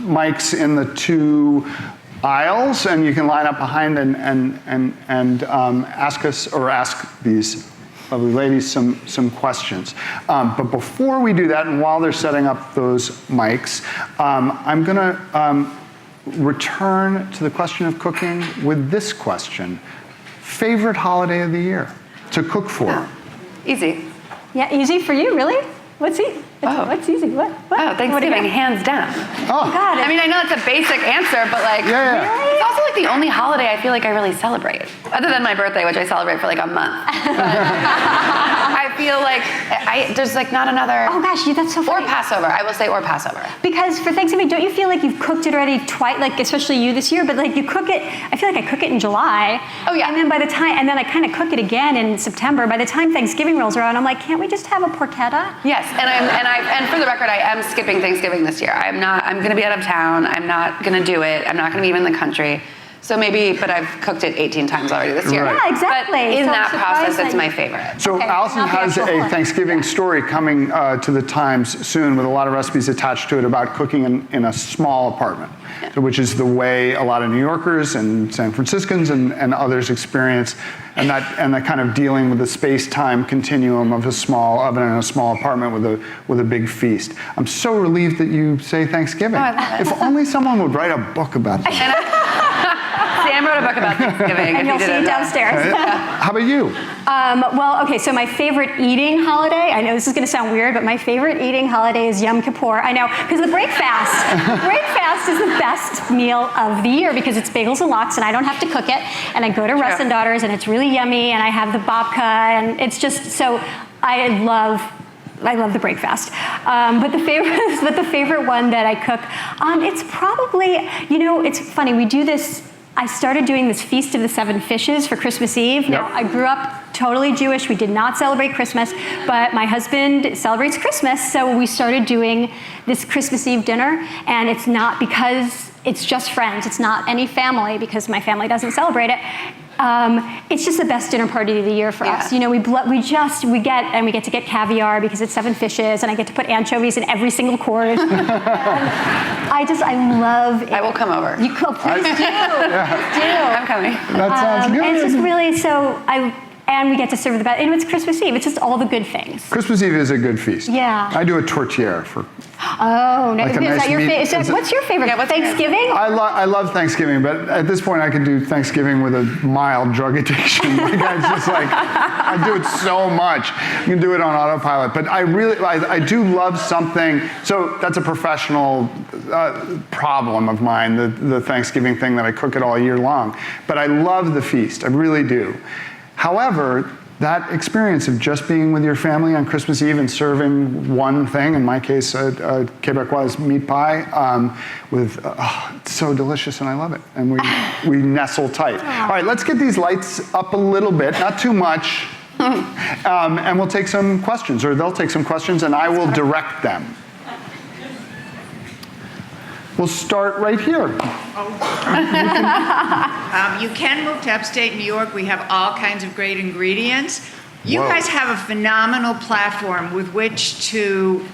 mics in the 2 aisles, and you can line up behind and ask us, or ask these lovely ladies some questions. But before we do that, and while they're setting up those mics, I'm going to return to the question of cooking with this question. Favorite holiday of the year to cook for? Oh, easy. Yeah, easy for you, really? What's easy? What's easy? What? Oh, Thanksgiving, hands down. Oh, God. I mean, I know it's a basic answer, but Yeah. It's also like the only holiday I feel like I really celebrate, other than my birthday, which I celebrate for like a month. I feel like there's like not another. Oh gosh, that's so funny. Or Passover, I will say, or Passover. Because for Thanksgiving, don't you feel like you've cooked it already twice, like especially you this year, but like you cook it, I feel like I cook it in July. Oh yeah. And then and then I kind of cook it again in September. By the time Thanksgiving rolls around, I'm like, can't we just have a porchetta? Yes, and for the record, I am skipping Thanksgiving this year. I'm going to be out of town. I'm not going to do it. I'm not going to be even in the country. So maybe, but I've cooked it 18 times already this year. Right. Yeah, exactly. But in So that process, it's surprising. my favorite. So Okay, Alison not the has actual a one. Thanksgiving story coming to the Times soon with a lot of recipes attached to it about cooking in a small apartment, which is the way a lot of New Yorkers and San Franciscans and others experience, and that kind of dealing with the space-time continuum of a small oven and a small apartment with a big feast. I'm so relieved that you say Thanksgiving. Oh, I love it. If only someone would write a book about this. Sam wrote a book about Thanksgiving. And you'll see it downstairs. How about you? Well, okay, so my favorite eating holiday, I know this is going to sound weird, but my favorite eating holiday is Yom Kippur. I know, because the break fast is the best meal of the year because it's bagels and lox, and I don't have to cook it, and I go to Russ and Daughters, and it's really yummy, and I have the babka, and it's just so, I love the break fast. But the favorite one that I cook, it's probably, it's funny, we do this. I started doing this Feast of the Seven Fishes for Christmas Eve. Now, I grew up totally Jewish. We did not celebrate Christmas, but my husband celebrates Christmas, so we started doing this Christmas Eve dinner, and it's not because it's just friends. It's not any family because my family doesn't celebrate it. It's just the best dinner party of the year for us. We get to get caviar because it's 7 fishes, and I get to put anchovies in every single course. I love it. I will come over. You could, please do. I'm coming. That sounds good. And it's just really and we get to serve the best. And it's Christmas Eve. It's just all the good things. Christmas Eve is a good feast. Yeah. I do a tortilla for. Oh, no. Like a Is nice that your meat- favorite? What's your favorite? Yeah, what's your- Thanksgiving? I love Thanksgiving, but at this point I can do Thanksgiving with a mild drug addiction. Like it's just like, I do it so much. I can do it on autopilot. But I do love something. So that's a professional problem of mine, the Thanksgiving thing that I cook it all year long. But I love the feast. I really do. However, that experience of just being with your family on Christmas Eve and serving one thing, in my case, Québécois meat pie, it's so delicious and I love it. And we nestle tight. All right, let's get these lights up a little bit, not too much. And we'll take some questions, or they'll take some questions, and I will direct them. We'll start right here. You can move to upstate New York. We have all kinds of great ingredients. You Whoa. guys have a phenomenal platform with which to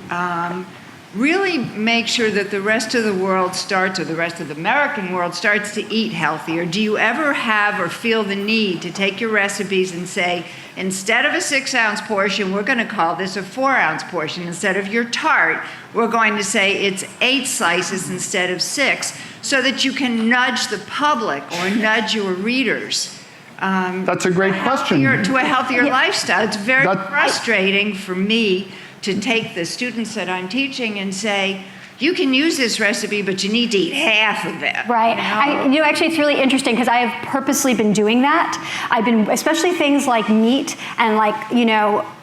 really make sure that the rest of the world starts, or the rest of the American world starts to eat healthier. Do you ever have or feel the need to take your recipes and say, instead of a 6-ounce portion, we're going to call this a 4-ounce portion. Instead of your tart, we're going to say it's 8 slices instead of 6, so that you can nudge the public or nudge your readers That's a great question. to a healthier lifestyle. It's very That- frustrating for me to take the students that I'm teaching and say, you can use this recipe, but you need to eat half of it. Right. Actually, it's really interesting because I have purposely been doing that. I've been, especially things like meat and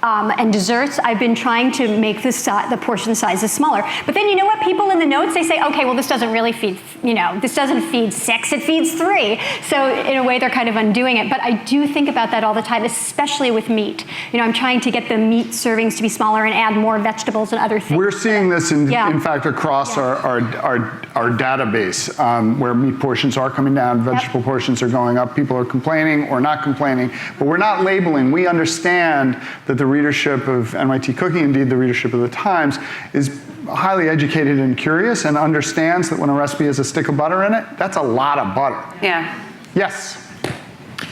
and desserts, I've been trying to make the portion sizes smaller. But then you know what? People in the notes, they say, okay, well, this doesn't really feed, this doesn't feed 6, it feeds 3. So in a way, they're kind of undoing it. But I do think about that all the time, especially with meat. I'm trying to get the meat servings to be smaller and add more vegetables and other things. We're seeing this, in fact, across our database, where meat portions are coming down, vegetable portions are going up. People are complaining or not complaining, but we're not labeling. We understand that the readership of NYT Cooking, indeed the readership of The Times, is highly educated and curious and understands that when a recipe has a stick of butter in it, that's a lot of butter. Yeah. Yes.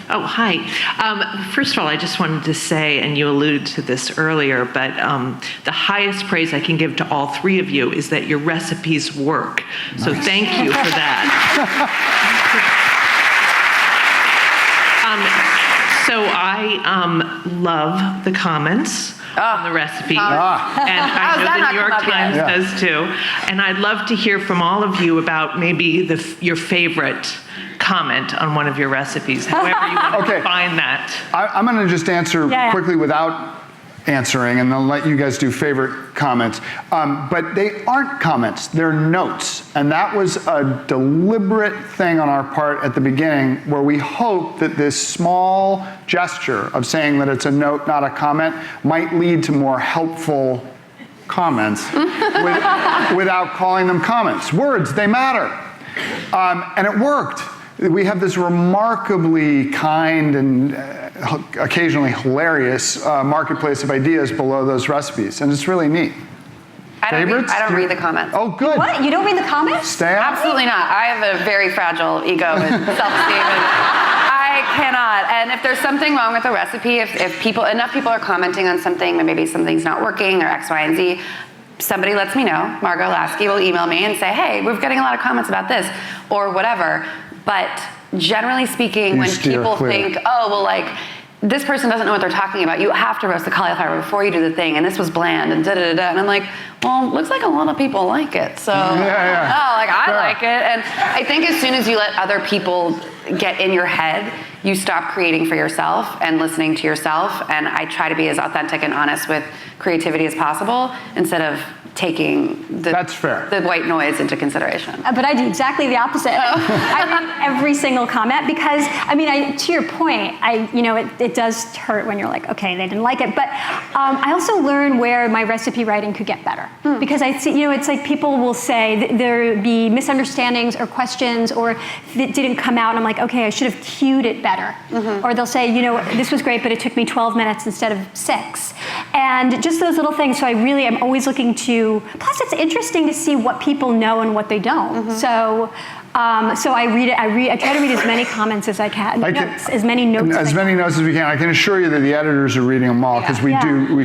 Oh, hi. First of all, I just wanted to say, and you alluded to this earlier, but the highest praise I can give to all 3 of you is that your recipes work. Nice. So thank you for that. So I love the comments on the recipe. And I know the New York Times does too. And I'd love to hear from all of you about maybe your favorite comment on one of your recipes, however you want to find that. I'm going to just answer quickly without answering, and then let you guys do favorite comments. But they aren't comments, they're notes. And that was a deliberate thing on our part at the beginning, where we hope that this small gesture of saying that it's a note, not a comment, might lead to more helpful comments without calling them comments. Words, they matter. And it worked. We have this remarkably kind and occasionally hilarious marketplace of ideas below those recipes, and it's really neat. Favorites? I don't read the comments. Oh, good. What? You don't read the comments? Stay out. Absolutely not. I have a very fragile ego and self-esteem. And I cannot. And if there's something wrong with the recipe, if enough people are commenting on something, maybe something's not working or X, Y, and Z, somebody lets me know. Margot Lasky will email me and say, hey, we're getting a lot of comments about this, or whatever. But generally speaking, when people think, oh, well, this person doesn't know what they're talking about, you have to roast the cauliflower before you do the thing, and this was bland, and da-da-da-da. And I'm like, well, looks like a lot of people like it. So, I like it. And I think as soon as you let other people get in your head, you stop creating for yourself and listening to yourself. And I try to be as authentic and honest with creativity as possible instead of taking the white noise into consideration. But I do exactly the opposite. I read every single comment because, to your point, it does hurt when you're like, okay, they didn't like it. But I also learned where my recipe writing could get better. Because I see, it's like people will say there be misunderstandings or questions or it didn't come out, and I'm like, okay, I should have cued it better. Or they'll say, this was great, but it took me 12 minutes instead of 6. And just those little things. So I'm always looking to. Plus, it's interesting to see what people know and what they don't. So I read it. I try to read as many comments as I can. As many notes as we can. I can assure you that the editors are reading them all because we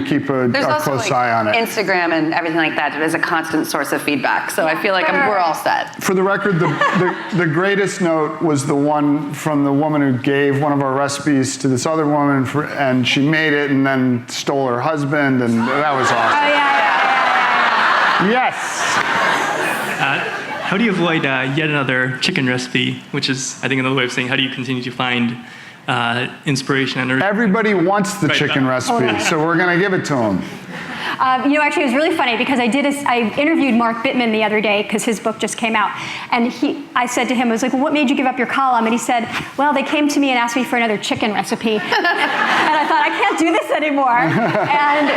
keep a close eye on it. Instagram and everything like that is a constant source of feedback. So I feel like we're all set. For the record, the greatest note was the one from the woman who gave one of our recipes to this other woman, and she made it and then stole her husband, and that was awesome. Yes. How do you avoid yet another chicken recipe, which is, I think, another way of saying how do you continue to find inspiration? Everybody wants the chicken recipe, so we're going to give it to them. Actually, it was really funny because I interviewed Mark Bittman the other day because his book just came out. And I said to him, I was like, well, what made you give up your column? And he said, well, they came to me and asked me for another chicken recipe. And I thought, I can't do this anymore. And,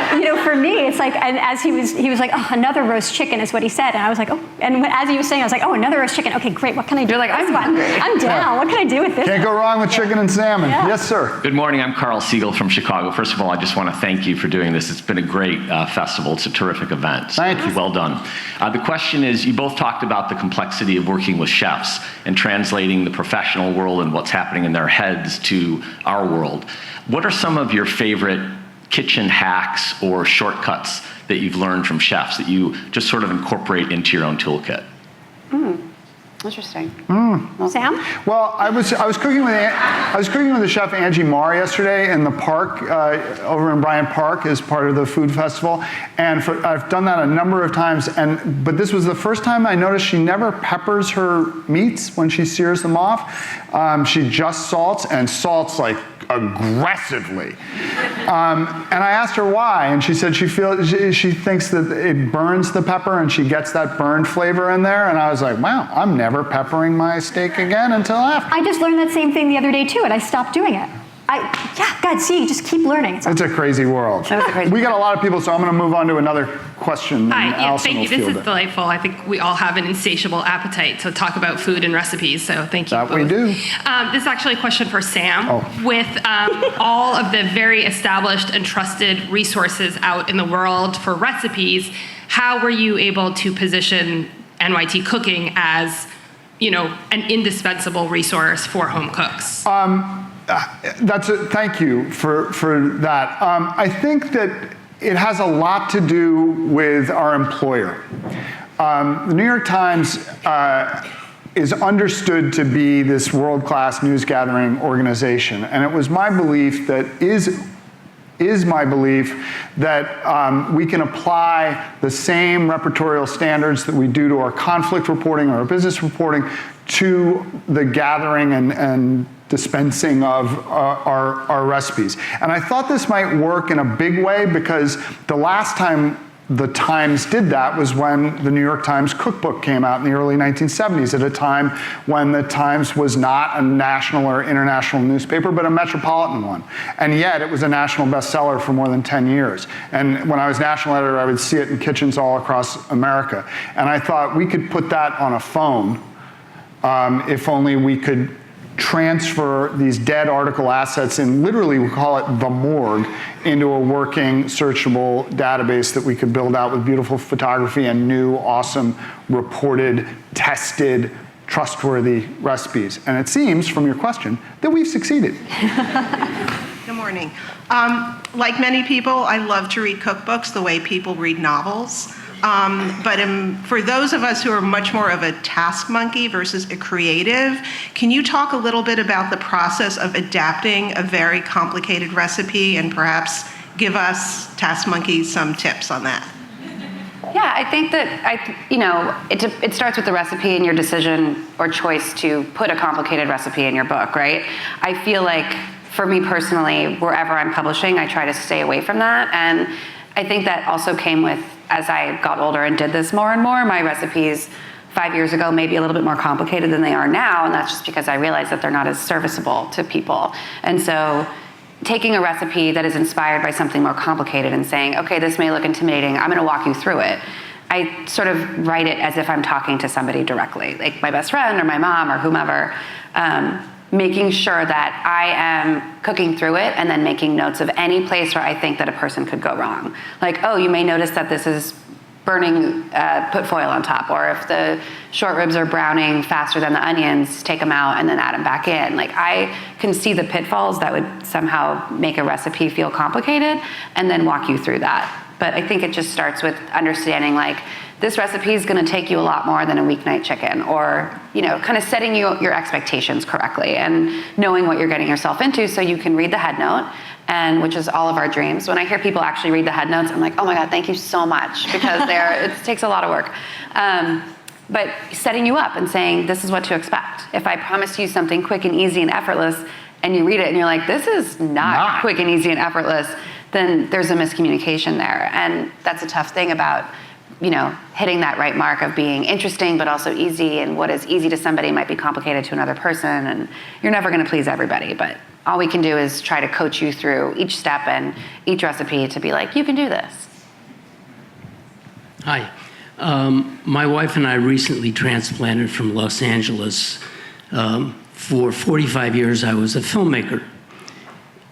for me, it's like, and as he was like, oh, another roast chicken is what he said. And I was like, oh, and as he was saying, I was like, oh, another roast chicken. Okay, great. What can I do? You're like, I'm hungry. I'm down. What can I do with this? Can't go wrong with chicken and salmon. Yeah. Yes, sir. Good morning. I'm Carl Siegel from Chicago. First of all, I just want to thank you for doing this. It's been a great festival. It's a terrific event. Thank you. Well done. The question is, you both talked about the complexity of working with chefs and translating the professional world and what's happening in their heads to our world. What are some of your favorite kitchen hacks or shortcuts that you've learned from chefs that you just sort of incorporate into your own toolkit? Interesting. Sam? Well, I was cooking with the chef Angie Marr yesterday in the park over in Bryant Park as part of the food festival, and I've done that a number of times. But this was the first time I noticed she never peppers her meats when she sears them off. She just salts, and salts like aggressively. And I asked her why, and she said she thinks that it burns the pepper and she gets that burned flavor in there. And I was like, wow, I'm never peppering my steak again until after. I just learned that same thing the other day too, and I stopped doing it. God, see, just keep learning. It's a crazy world. We got a lot of people, so I'm going to move on to another question. Hi, thank you. This is delightful. I think we all have an insatiable appetite to talk about food and recipes, so thank you. That both. We do. This is actually a question for Sam. With all of the very established and trusted resources out in the world for recipes, how were you able to position NYT Cooking as, an indispensable resource for home cooks? Thank you for that. I think that it has a lot to do with our employer. The New York Times is understood to be this world-class news gathering organization, and it was my belief that is my belief that we can apply the same repertorial standards that we do to our conflict reporting or our business reporting to the gathering and dispensing of our recipes. And I thought this might work in a big way because the last time the Times did that was when the New York Times cookbook came out in the early 1970s, at a time when the Times was not a national or international newspaper, but a metropolitan one. And yet it was a national bestseller for more than 10 years. And when I was national editor, I would see it in kitchens all across America. And I thought we could put that on a phone if only we could transfer these dead article assets in, literally we call it the morgue, into a working, searchable database that we could build out with beautiful photography and new, awesome, reported, tested, trustworthy recipes. And it seems, from your question, that we've succeeded. Good morning. Like many people, I love to read cookbooks the way people read novels. But for those of us who are much more of a task monkey versus a creative, can you talk a little bit about the process of adapting a very complicated recipe and perhaps give us task monkeys some tips on that? Yeah, I think that it starts with the recipe and your decision or choice to put a complicated recipe in your book, right? I feel like for me personally, wherever I'm publishing, I try to stay away from that. And I think that also came with, as I got older and did this more and more, my recipes 5 years ago may be a little bit more complicated than they are now, and that's just because I realized that they're not as serviceable to people. And so taking a recipe that is inspired by something more complicated and saying, okay, this may look intimidating, I'm gonna walk you through it. I sort of write it as if I'm talking to somebody directly, like my best friend or my mom or whomever, making sure that I am cooking through it and then making notes of any place where I think that a person could go wrong. Like, oh, you may notice that this is burning, put foil on top. Or if the short ribs are browning faster than the onions, take them out and then add them back in. Like, I can see the pitfalls that would somehow make a recipe feel complicated and then walk you through that. But I think it just starts with understanding, like, this recipe is going to take you a lot more than a weeknight chicken, or, kind of setting your expectations correctly and knowing what you're getting yourself into so you can read the head note, and which is all of our dreams. When I hear people actually read the head notes, I'm like, oh my God, thank you so much, because it takes a lot of work. But setting you up and saying, this is what to expect. If I promise you something quick and easy and effortless, and you read it and you're like, this is not quick and easy and effortless, then there's a miscommunication there. And that's a tough thing about hitting that right mark of being interesting but also easy, and what is easy to somebody might be complicated to another person, and you're never going to please everybody. But all we can do is try to coach you through each step and each recipe to be like, you can do this. Hi. My wife and I recently transplanted from Los Angeles. For 45 years, I was a filmmaker.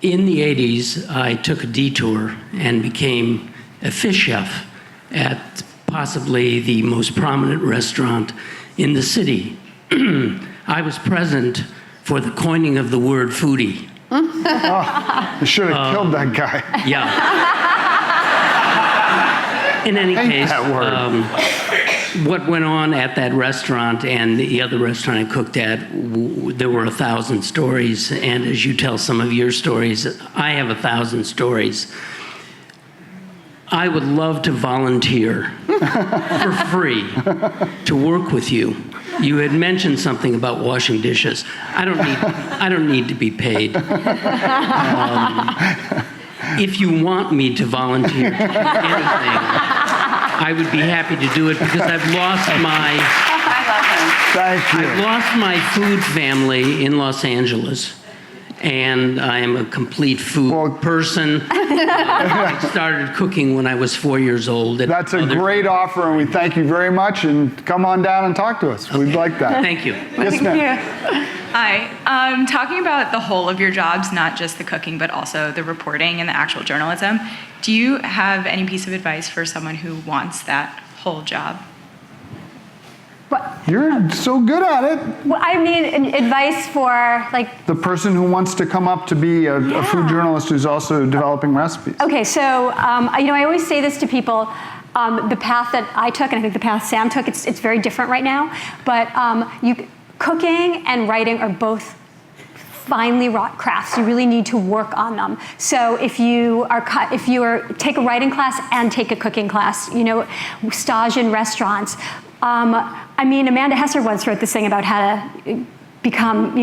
In the 80s, I took a detour and became a fish chef at possibly the most prominent restaurant in the city. I was present for the coining of the word foodie. You should have killed that guy. Yeah. In any Hate case, that word. what went on at that restaurant and the other restaurant I cooked at, there were 1,000 stories. And as you tell some of your stories, I have 1,000 stories. I would love to volunteer for free to work with you. You had mentioned something about washing dishes. I don't need to be paid. If you want me to volunteer to do anything, I would be happy to do it because I've lost my. I love him. Thank you. I've lost my food family in Los Angeles, and I am a complete food person. I started cooking when I was 4 years old. That's a great offer, and we thank you very much. And come on down and talk to us. We'd like that. Thank you. Yes, ma'am. Hi. Talking about the whole of your jobs, not just the cooking, but also the reporting and the actual journalism, do you have any piece of advice for someone who wants that whole job? You're so good at it. Well, I mean, advice for like. The person who wants to come up to be a food journalist who's also developing recipes. Okay, so I always say this to people. The path that I took, and I think the path Sam took, it's very different right now. But cooking and writing are both finely wrought crafts. You really need to work on them. So if you take a writing class and take a cooking class, stage in restaurants. Amanda Hesser once wrote this thing about how to become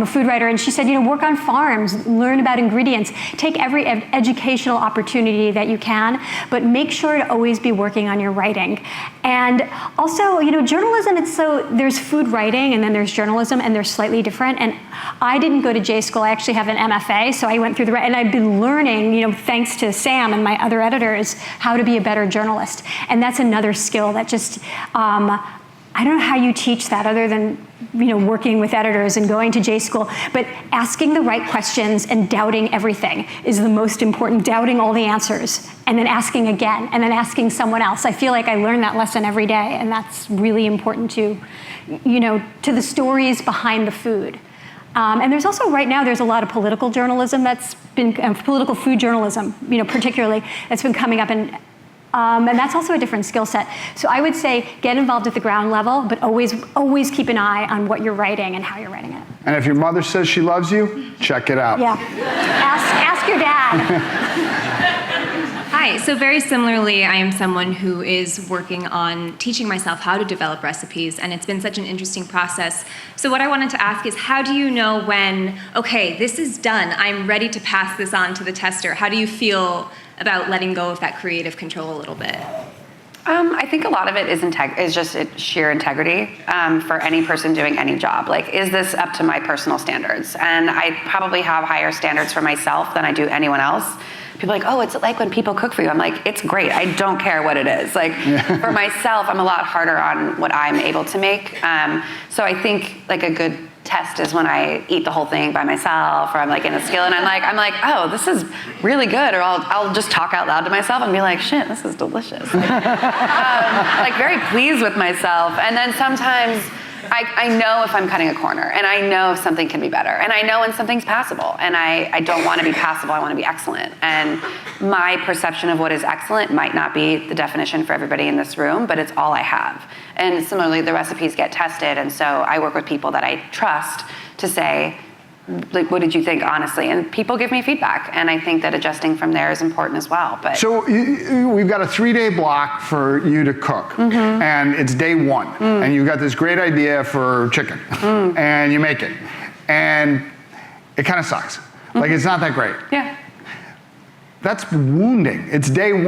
a food writer, and she said, work on farms, learn about ingredients, take every educational opportunity that you can, but make sure to always be working on your writing. And also, journalism, there's food writing and then there's journalism, and they're slightly different. And I didn't go to J school, I actually have an MFA, so I went through and I've been learning, thanks to Sam and my other editors, how to be a better journalist. And that's another skill that just, I don't know how you teach that other than working with editors and going to J school, but asking the right questions and doubting everything is the most important, doubting all the answers, and then asking again, and then asking someone else. I feel like I learn that lesson every day, and that's really important to the stories behind the food. And there's also, right now, there's a lot of political journalism that's been, political food journalism, particularly, that's been coming up, and that's also a different skill set. So I would say get involved at the ground level, but always keep an eye on what you're writing and how you're writing it. And if your mother says she loves you, check it out. Yeah. Ask your dad. Hi, so very similarly, I am someone who is working on teaching myself how to develop recipes, and it's been such an interesting process. So what I wanted to ask is, how do you know when, okay, this is done, I'm ready to pass this on to the tester? How do you feel about letting go of that creative control a little bit? I think a lot of it is just sheer integrity for any person doing any job. Like, is this up to my personal standards? And I probably have higher standards for myself than I do anyone else. People are like, oh, it's like when people cook for you. I'm like, it's great. I don't care what it is. Like, for myself, I'm a lot harder on what I'm able to make. So I think like a good test is when I eat the whole thing by myself, or I'm like in a skillet and I'm like, oh, this is really good. Or I'll just talk out loud to myself and be like, shit, this is delicious. Like very pleased with myself. And then sometimes I know if I'm cutting a corner, and I know if something can be better, and I know when something's passable, and I don't want to be passable, I want to be excellent. And my perception of what is excellent might not be the definition for everybody in this room, but it's all I have. And similarly, the recipes get tested, and so I work with people that I trust to say, like, what did you think, honestly? And people give me feedback, and I think that adjusting from there is important as well. But so we've got a 3-day block for you to cook, and it's day 1, and you've got this great idea for chicken, and you make it, and it kind of sucks. Like, it's not that great. Yeah. That's wounding. It's day 1.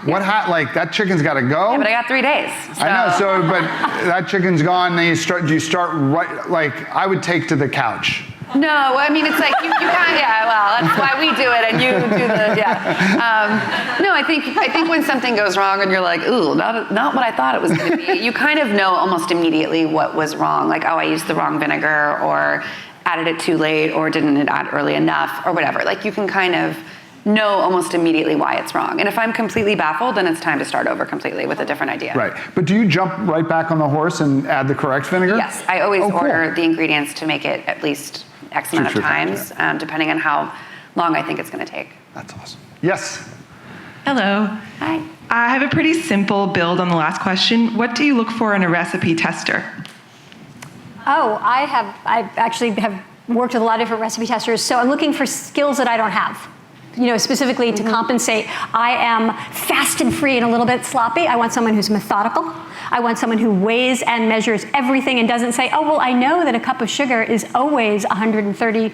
What like that chicken's got to go? Yeah, but I got 3 days. So. I know. So, but that chicken's gone. Then you start right. Like, I would take to the couch. No, I mean, it's like, you kind of, yeah, well, that's why we do it, and you do the, yeah. No, I think when something goes wrong and you're like, ooh, not what I thought it was going to be, you kind of know almost immediately what was wrong. Like, oh, I used the wrong vinegar, or added it too late, or didn't add early enough, or whatever. Like, you can kind of know almost immediately why it's wrong. And if I'm completely baffled, then it's time to start over completely with a different idea. Right. But do you jump right back on the horse and add the correct vinegar? Yes. I always order the ingredients to make it at least X amount of times, depending on how long I think it's going to take. That's awesome. Yes. Hello. Hi. I have a pretty simple build on the last question. What do you look for in a recipe tester? Oh, I actually have worked with a lot of different recipe testers, so I'm looking for skills that I don't have. Specifically to compensate. I am fast and free and a little bit sloppy. I want someone who's methodical. I want someone who weighs and measures everything and doesn't say, oh, well, I know that a cup of sugar is always 130, or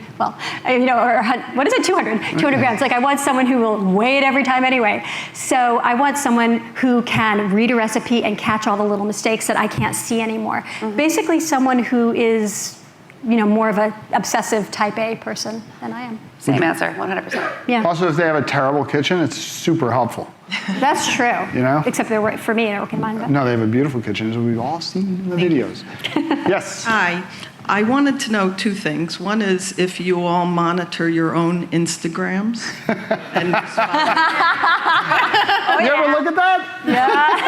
what is it, 200 grams. Like, I want someone who will weigh it every time anyway. So I want someone who can read a recipe and catch all the little mistakes that I can't see anymore. Basically, someone who is more of a obsessive type A person than I am. Same answer, 100%. Yeah. Also, if they have a terrible kitchen, it's super helpful. That's true. Except for me, they're working mine. But. No, they have a beautiful kitchen, as we've all seen in the videos. Yes. Hi. I wanted to know two things. One is if you all monitor your own Instagrams. And you ever look at that? Yeah.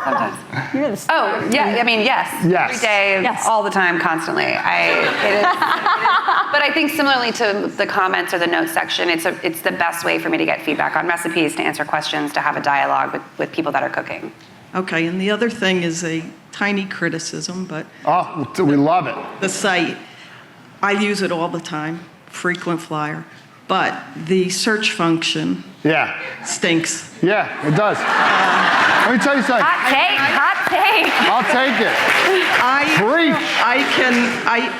Sometimes. Oh, yeah. I mean, yes. Yes. Every day, all the time, constantly. It is. But I think similarly to the comments or the notes section, it's the best way for me to get feedback on recipes, to answer questions, to have a dialogue with people that are cooking. Okay, and the other thing is a tiny criticism, but... Oh, we love it. The site, I use it all the time, frequent flyer, but the search function stinks. Yeah, it does. Let me tell you something. Hot take. I'll take it.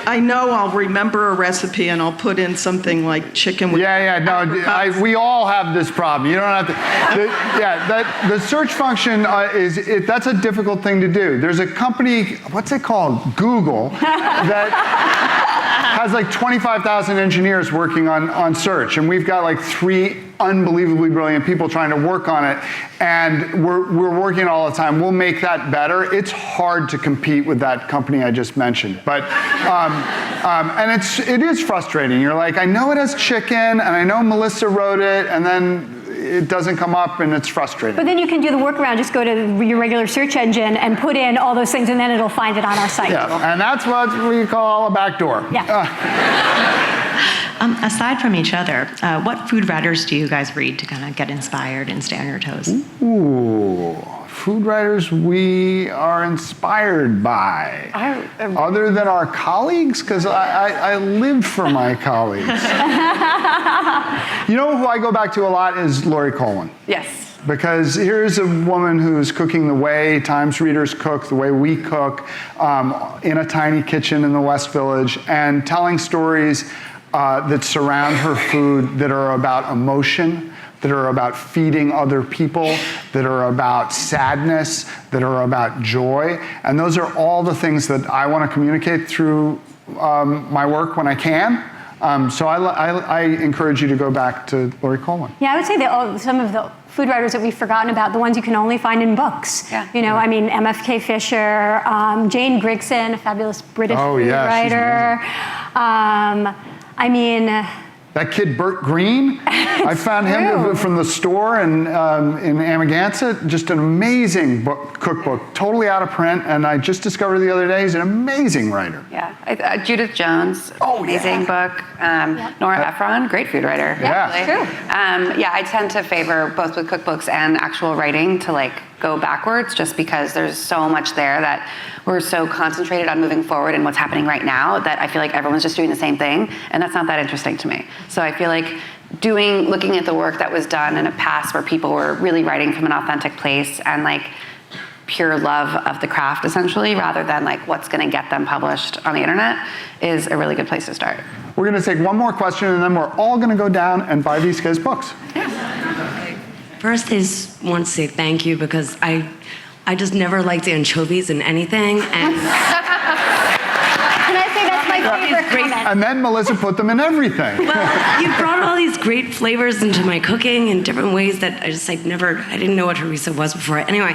I know I'll remember a recipe and I'll put in something like chicken with... we all have this problem. You don't have to... the search function, that's a difficult thing to do. There's a company, what's it called? Google, that has like 25,000 engineers working on search. And we've got like 3 unbelievably brilliant people trying to work on it, and we're working all the time. We'll make that better. It's hard to compete with that company I just mentioned, but and it is frustrating. You're like, I know it has chicken, and I know Melissa wrote it, and then it doesn't come up, and it's frustrating. But then you can do the workaround. Just go to your regular search engine and put in all those things, and then it'll find it on our site. Yeah, and that's what we call a backdoor. Yeah. Aside from each other, what food writers do you guys read to kind of get inspired and stay on your toes? Ooh, food writers we are inspired by. Other than our colleagues, because I live for my colleagues. You know who I go back to a lot is Lori Colwin. Yes. Because here's a woman who's cooking the way Times readers cook, the way we cook, in a tiny kitchen in the West Village, and telling stories that surround her food that are about emotion, that are about feeding other people, that are about sadness, that are about joy. And those are all the things that I want to communicate through my work when I can. So I encourage you to go back to Lori Colwin. Yeah, I would say that some of the food writers that we've forgotten about, the ones you can only find in books. Yeah. I mean, MFK Fisher, Jane Grigson, a fabulous British food writer. That kid Bert Green, I found him from the store in Amagansett. Just an amazing cookbook, totally out of print, and I just discovered the other day he's an amazing writer. Yeah, Judith Jones, amazing book. Nora Ephron, great food writer. Yeah, true. I tend to favor both with cookbooks and actual writing to go backwards, just because there's so much there that we're so concentrated on moving forward and what's happening right now that I feel like everyone's just doing the same thing, and that's not that interesting to me. So I feel like looking at the work that was done in a past where people were really writing from an authentic place and pure love of the craft, essentially, rather than what's going to get them published on the internet, is a really good place to start. We're going to take one more question, and then we're all going to go down and buy these guys' books. First, I just want to say thank you, because I just never liked anchovies in anything. And can I say that's my favorite comment? And then Melissa put them in everything. Well, you brought all these great flavors into my cooking in different ways that I didn't know what harissa was before. Anyway,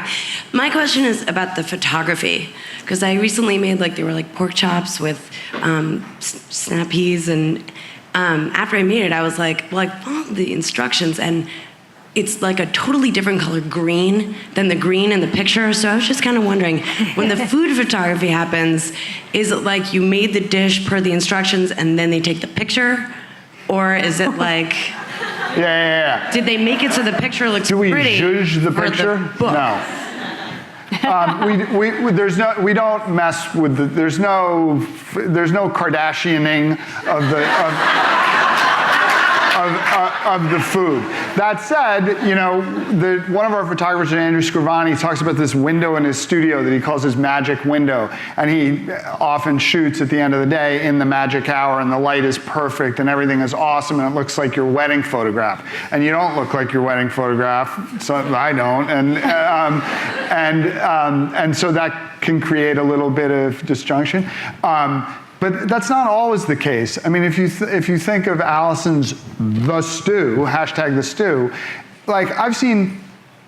my question is about the photography, because I recently made they were pork chops with snap peas, and after I made it, I was like, well, I followed the instructions, and it's a totally different color green than the green in the picture. So I was just kind of wondering, when the food photography happens, is it you made the dish per the instructions and then they take the picture? Or is it Yeah. Did they make it so the picture looks Do we pretty? judge the for picture? book? No. We don't mess with there's no Kardashianing of the food. That said, one of our photographers, Andrew Scrivani, talks about this window in his studio that he calls his magic window, and he often shoots at the end of the day in the magic hour, and the light is perfect, and everything is awesome, and it looks like your wedding photograph. And you don't look like your wedding photograph, so I don't, and so that can create a little bit of disjunction. But that's not always the case. I mean, if you think of Alison's The Stew, hashtag The Stew, like I've seen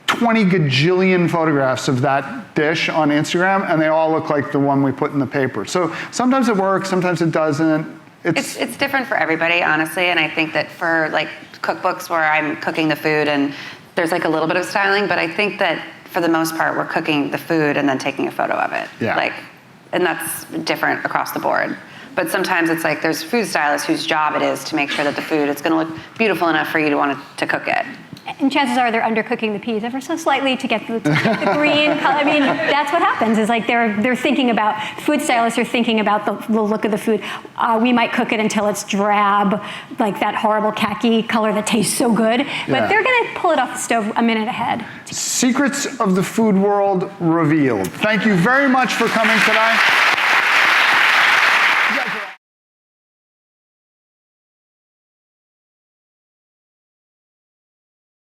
20 gajillion photographs of that dish on Instagram, and they all look like the one we put in the paper. So sometimes it works, sometimes it doesn't. It's different for everybody, honestly, and I think that for like cookbooks where I'm cooking the food and there's like a little bit of styling, but I think that for the most part, we're cooking the food and then taking a photo of it. Yeah. And that's different across the board. But sometimes it's like there's food stylists whose job it is to make sure that the food is going to look beautiful enough for you to want to cook it. And chances are they're undercooking the peas ever so slightly to get the green color. I mean, that's what happens is like they're thinking about, food stylists are thinking about the look of the food. We might cook it until it's drab, like that horrible khaki color that tastes so good, but they're going to pull it off the stove a minute ahead. Secrets of the food world revealed. Thank you very much for coming today.